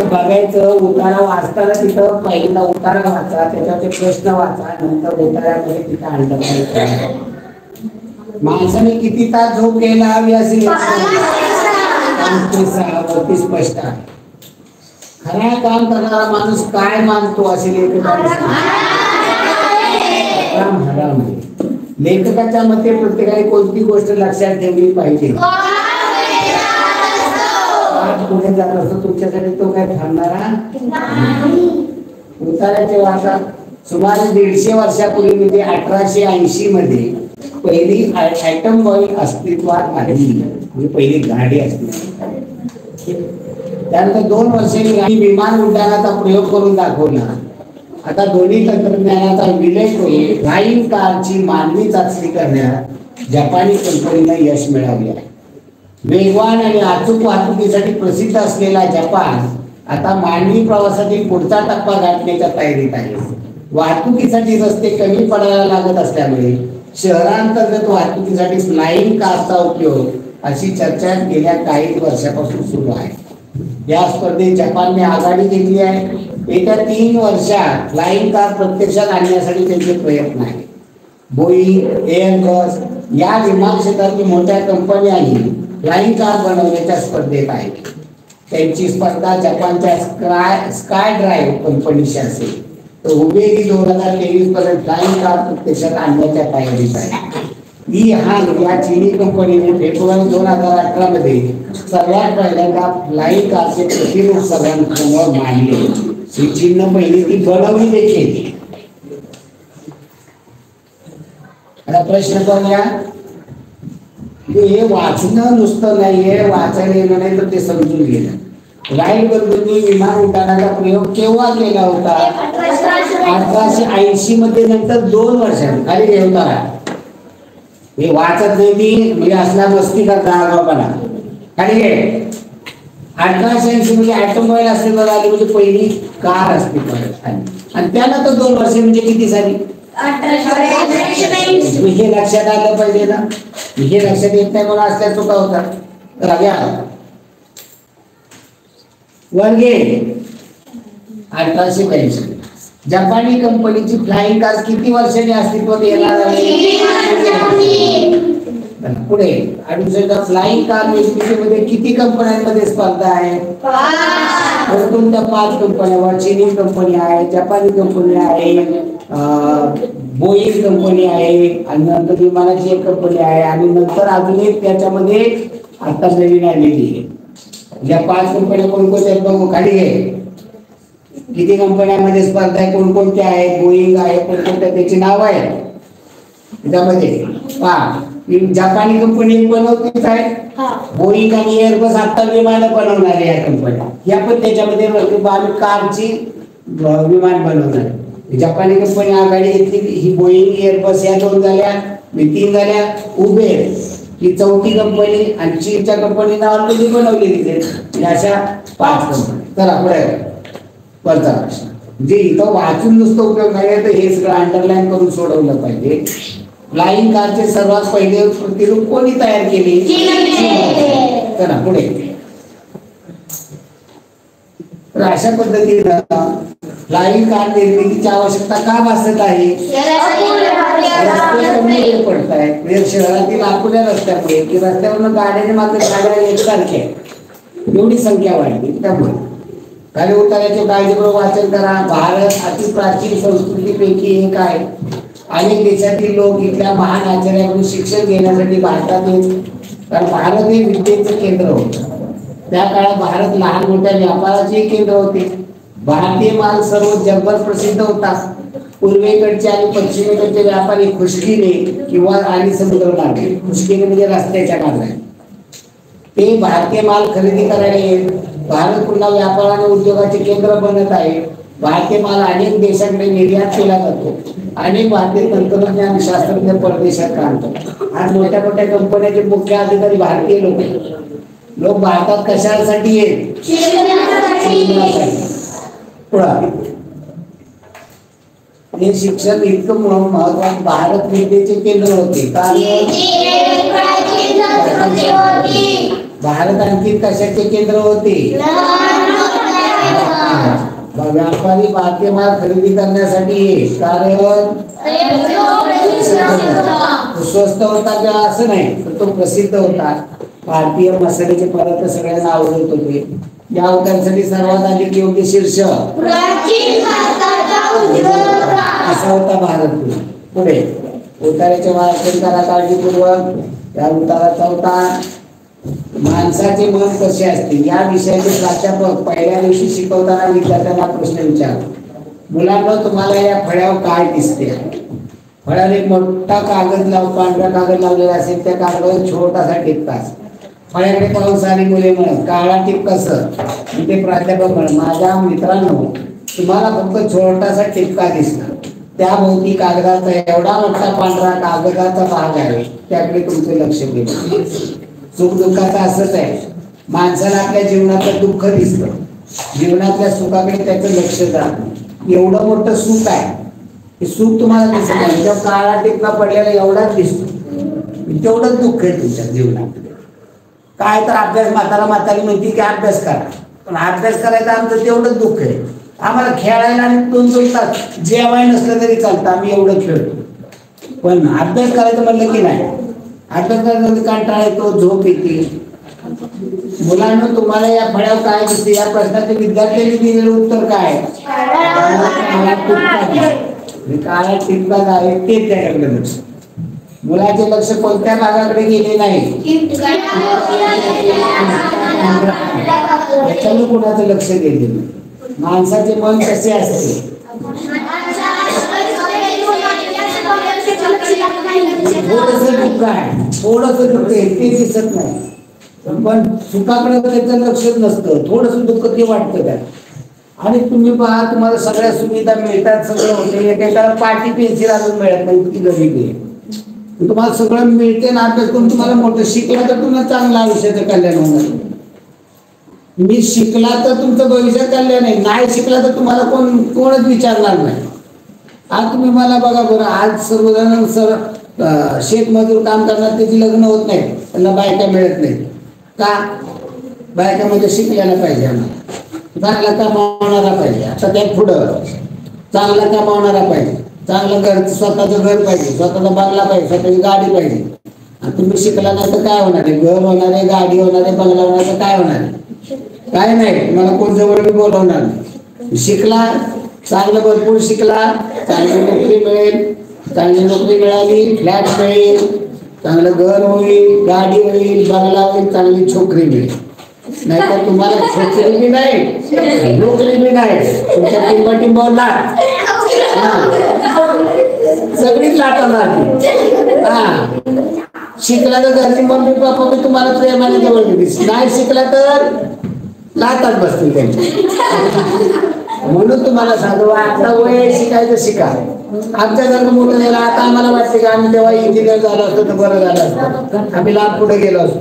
बघायचं. उतारा वाचताना तिथं पहिला उतारा वाचा त्याच्यावरचे प्रश्न वाचा नंतर उतार्यामध्ये तिथं आणलं. माणसाने किती तास झोप घ्यायला हवी असेल वरती स्पष्ट आहे. खरा काम करणारा माणूस काय मानतो असेल लेखकाच्या मते प्रत्येकाने कोणती गोष्ट लक्षात ठेवली पाहिजे. पुढे जात असतो तुमच्यासाठी तो काय थांबणारा उताराचे वाचा सुमारे 150 वर्षापूर्वी म्हणजे 1880 मध्ये पहिली ॲटम बॉम्ब अस्तित्वात आली, म्हणजे पहिली गाडी अस्तित्वात आली. त्यानंतर 2 वर्षांनी विमान उड्डाणाचा प्रयोग करून दाखवला. आता दोन्ही तंत्रज्ञानाचा विलय करून फ्लाइंग कारची मानवी चाचणी करण्यात जपानी कंपनीला यश मिळाले आहे. वेगवान आणि अचूक वाहतुकीसाठी प्रसिद्ध असलेला जपान आता मानवी प्रवासातील पुढचा टप्पा गाठण्याच्या तयारीत आहे. वाहतुकीसाठी रस्ते कमी पडायला लागत असल्यामुळे शहरांतर्गत वाहतुकीसाठी फ्लाइंग कारचा उपयोग अशी चर्चा गेल्या काही वर्षापासून सुरू आहे. या स्पर्धेत जपानने आघाडी घेतली आहे. येत्या 3 वर्षात फ्लाइंग कार प्रत्यक्षात आणण्यासाठी त्यांचे प्रयत्न आहेत. बोईंग, एअरबस या विमान क्षेत्रातील मोठ्या कंपन्यांनी फ्लाइंग कार बनवण्याच्या स्पर्धेत आहेत. त्यांची स्पर्धा जपानच्या स्काय ड्राईव्ह कंपनीशी असेल. तर हुबेई 2023 पर्यंत फ्लाइंग कार प्रत्यक्षात आणण्याच्या तयारीत आहे. ही हान या चीनी कंपनीने फेब्रुवारी 2018 मध्ये सर्वात पहिल्यांदा फ्लाइंग कारचे प्रतिरूप सगळ्यांसमोर मांडले. ही चीननं पहिली ती बनवली देखील. आता प्रश्न पाहूया, हे वाचणं नुसतं नाहीये, वाचायला येणं नाही तर ते समजून घेणं. राईट बंधूंनी विमान उड्डाणाचा प्रयोग केव्हा केला होता? 1880 मध्ये. नंतर 2 वर्षांनी. खाली घेऊन हे वाचत नाही ती म्हणजे असला मस्ती करता आगाऊपणा. खाली घे. 1880 मध्ये ॲटम बॉम्ब अस्तित्वात आली, म्हणजे पहिली कार अस्तित्वात आली. आणि त्यानंतर 2 वर्षे म्हणजे किती साली? 1880. हे लक्षात आलं पाहिजे ना. हे लक्षात येत नाही म्हणून असल्या चुका होतात. तर वर्गे 1882 जपानी कंपनीची फ्लाइंग कार किती वर्षांनी अस्तित्वात येणार आहे? पुढे 68 फ्लाइंग कार निर्मितीमध्ये किती कंपन्यांमध्ये स्पर्धा आहे? कोणत्या 5 कंपन्या? चीनी कंपनी आहे, जपानी कंपनी आहे, बोईंग कंपनी आहे, आणि नंतर विमानाची एक कंपनी आहे, आणि नंतर अजून एक त्याच्यामध्ये आता नवीन आलेली आहे. या 5 कंपन्या कोणकोणत्या आहेत बघू. खाली घे. किती कंपन्यांमध्ये स्पर्धा आहे, कोणकोणत्या आहेत? बोईंग आहे, कोणकोणत्या त्याची नाव आहे त्याच्यामध्ये पहा. जपानी कंपनी बनवतेच आहे. बोईंग आणि एअरबस आता विमानं बनवणार आहे. या कंपन्या या पण त्याच्यामध्ये कारची विमान बनवणार. जपानी कंपनी आघाडी घेतली. ही बोईंग, एअरबस या 2 झाल्या, 3 झाल्या. उबेर ही 4थी कंपनी, आणि चीनच्या कंपनीने ऑलरेडी बनवलेली आहे. अशा 5 कंपनी. चला पुढे वरचा प्रश्न. म्हणजे इथं वाचून नुसतं उपयोग नाही, तर हे सगळं अंडरलाईन करून सोडवलं पाहिजे. फ्लाइंग कारचे सर्वात पहिले प्रतिरूप कोणी तयार केले? चला पुढे. तर अशा पद्धतीनं फ्लाइंग कार निर्मितीची आवश्यकता का भासत आहे? रस्ते कमी पडत आहेत. शहरातील आपल्या रस्त्यामुळे की रस्त्यावरून गाड्याने मात्र गाड्या एकसारख्या एवढी संख्या वाढली. त्यामुळे खाली उताराचे काळजीपूर्वक वाचन करा. भारत अति प्राचीन संस्कृतीपैकी एक आहे. अनेक देशातील लोक इथल्या महान आचार्याकडून शिक्षण घेण्यासाठी भारतात येत. कारण भारत हे विद्येचं केंद्र होतं. त्या काळात भारत लहान मोठ्या व्यापाराचे केंद्र होते. भारतीय माल सर्व जगभर प्रसिद्ध होता. पूर्वेकडचे आणि पश्चिमेकडचे व्यापारी खुशकीने किंवा आणि समुद्रमार्गे, खुशकीने म्हणजे रस्त्याच्या मार्गाने, ते भारतीय माल खरेदी करायला येत. भारत पुन्हा व्यापार आणि उद्योगाचे केंद्र बनत आहे. भारतीय माल अनेक देशांकडे निर्यात केला जातो. अनेक भारतीय तंत्रज्ञान शास्त्रज्ञ परदेशात काम करतात. आज मोठ्या मोठ्या कंपन्यांचे मुख्य अधिकारी भारतीय लोक भारतात कशासाठी येत? हे शिक्षण इतकं महत्वाचं. भारत विद्येचे केंद्र होते. भारत आणखी कशाचे केंद्र होते? व्यापारी भारतीय माल खरेदी करण्यासाठी ये. कारण स्वस्त होता किंवा असं नाही, तर तो प्रसिद्ध होता. भारतीय मसाल्याचे पदार्थ सगळ्यांना आवडत होते. या अवतारासाठी सर्वात अधिक योग्य शीर्ष असा होता भारत. पुढे उताराचे वाचन करा काळजीपूर्वक. या उताराचा होता माणसाचे मन कसे असते. या विषयाचे प्राध्यापक पहिल्या दिवशी शिकवताना विद्यार्थ्यांना प्रश्न विचारतात. मुलांना तुम्हाला या फळ्यावर काय दिसते? फळ्यावर एक मोठा कागद पांढरा कागद लावलेला असेल, त्या कागदावर छोटासा टिपका असतो. फळ्याकडे पाहून सारी मुले म्हणत काळा टिपका सर. ते प्राध्यापक म्हणत माझ्या मित्रांनो, तुम्हाला फक्त छोटासा टिपका दिसला, त्याभोवती कागदाचा एवढा मोठा पांढरा कागदाचा भाग आहे, त्याकडे तुमचं लक्ष गेलं. सुख दुःखाचं असंच आहे. माणसाला आपल्या जीवनातलं दुःख दिसतं, जीवनातल्या सुखाकडे त्याचं लक्ष जात. एवढं मोठं सुख आहे, हे सुख तुम्हाला दिसत नाही, तेव्हा काळा टिपका पडलेला एवढाच दिसतो. तेवढंच दुःख आहे तुमच्या जीवनात. काय तर अभ्यास, म्हातारी म्हणते की अभ्यास करा, पण अभ्यास करायचं आमचं तेवढंच दुःख आहे. आम्हाला खेळायला आणि 2-2 तास जेवाय नसलं तरी चालतं, आम्ही एवढं खेळतो. पण अभ्यास करायचं म्हणलं की नाही, अभ्यास करायचं कंटाळा येतो, झोप येते. मुलांना तुम्हाला या फळ्यावर काय दिसते? या प्रश्नाचे विद्यार्थ्यांनी दिलेलं उत्तर काय? काळा टिपका आहे ते त्याच्याकडे लक्ष. मुलाचे लक्ष कोणत्या भागाकडे गेले नाही, त्याच्यामुळे कुणाचं लक्ष गेले नाही. माणसाचे मन कसे असते? थोडस दुःख आहे, थोडस दुःख आहे, ते दिसत नाही. पण सुखाकडे त्याचं लक्षच नसतं, थोडस दुःख ते वाटतं काय. आणि तुम्ही पहा, तुम्हाला सगळ्या सुविधा मिळतात, सगळं होते, एकेकाला पाटी पेन्सिल अजून मिळत नाही, इतकी गरीबी आहे. तुम्हाला सगळं मिळते ना, अभ्यास करून तुम्हाला मोठं शिकला तर तुम्हाला चांगलं आयुष्याचं कल्याण होणार. मी शिकला तर तुमचं भविष्यात कल्याण आहे, नाही शिकला तर तुम्हाला कोणच विचारणार नाही. आज तुम्ही मला बघा बरं, आज सर्वजण शेतमजूर काम करणार, त्याची लग्न होत नाही, त्यांना बायका मिळत नाही का? बायकामध्ये शिकलेला पाहिजे, चांगला कमावणारा पाहिजे. आता त्या पुढं चांगला कमावणारा पाहिजे, चांगलं घर, स्वतःचं घर पाहिजे, स्वतःचा बंगला पाहिजे, स्वतःची गाडी पाहिजे. आणि तुम्ही शिकला नाही तर काय होणार आहे? घर होणार आहे, गाडी होणार आहे, बंगला होणार आहे, काय होणार आहे? काय नाही. मला कोण जवळ मी बोलवणार नाही. शिकला, चांगलं भरपूर शिकला, चांगली नोकरी मिळेल, चांगली नोकरी मिळाली, फ्लॅट मिळेल, चांगलं घर होईल, गाडी होईल, बंगला होईल, चांगली छोकरी मिळेल. नाहीतर तुम्हाला छोकरी बी नाही, नोकरी बी नाही, तुमच्या टिंबा लाट, सगळीच लाटणार. शिकला तर घरची मम्मी पप्पा मी तुम्हाला प्रेमाने जवळ दिली, नाही शिकला तर लातात बसतील त्यांची. म्हणून तुम्हाला सांगतो, आता वय शिकायचं शिका. आमच्या घरचं मोठं झालं, आता आम्हाला वाटते की आम्ही तेव्हा इंजिनियर झालो असतो तर बरं झालं असतं, आम्ही लांब पुढे गेलो असतो.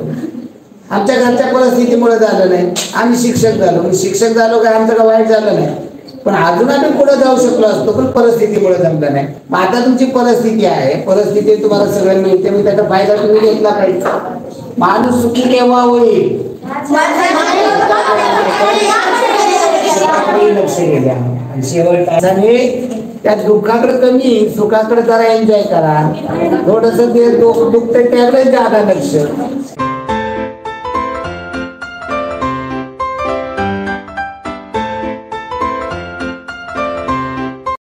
आमच्या घरच्या परिस्थितीमुळे झालं नाही, आम्ही शिक्षक झालो. शिक्षक झालो काय आमचं काय वाईट झालं नाही, पण अजून आम्ही पुढे जाऊ शकलो असतो, पण परिस्थितीमुळे जमलं नाही. मग आता तुमची परिस्थिती आहे, परिस्थिती तुम्हाला सगळं मिळते, मग त्याचा फायदा तुम्ही घेतला पाहिजे. माणूस सुखी केव्हा होईल? लक्ष गेल्या. आणि शेवटचा त्या दुःखाकडे कमी, सुखाकडे जरा एन्जॉय करा. थोडस ते दुःख त्याकडे जादा लक्ष.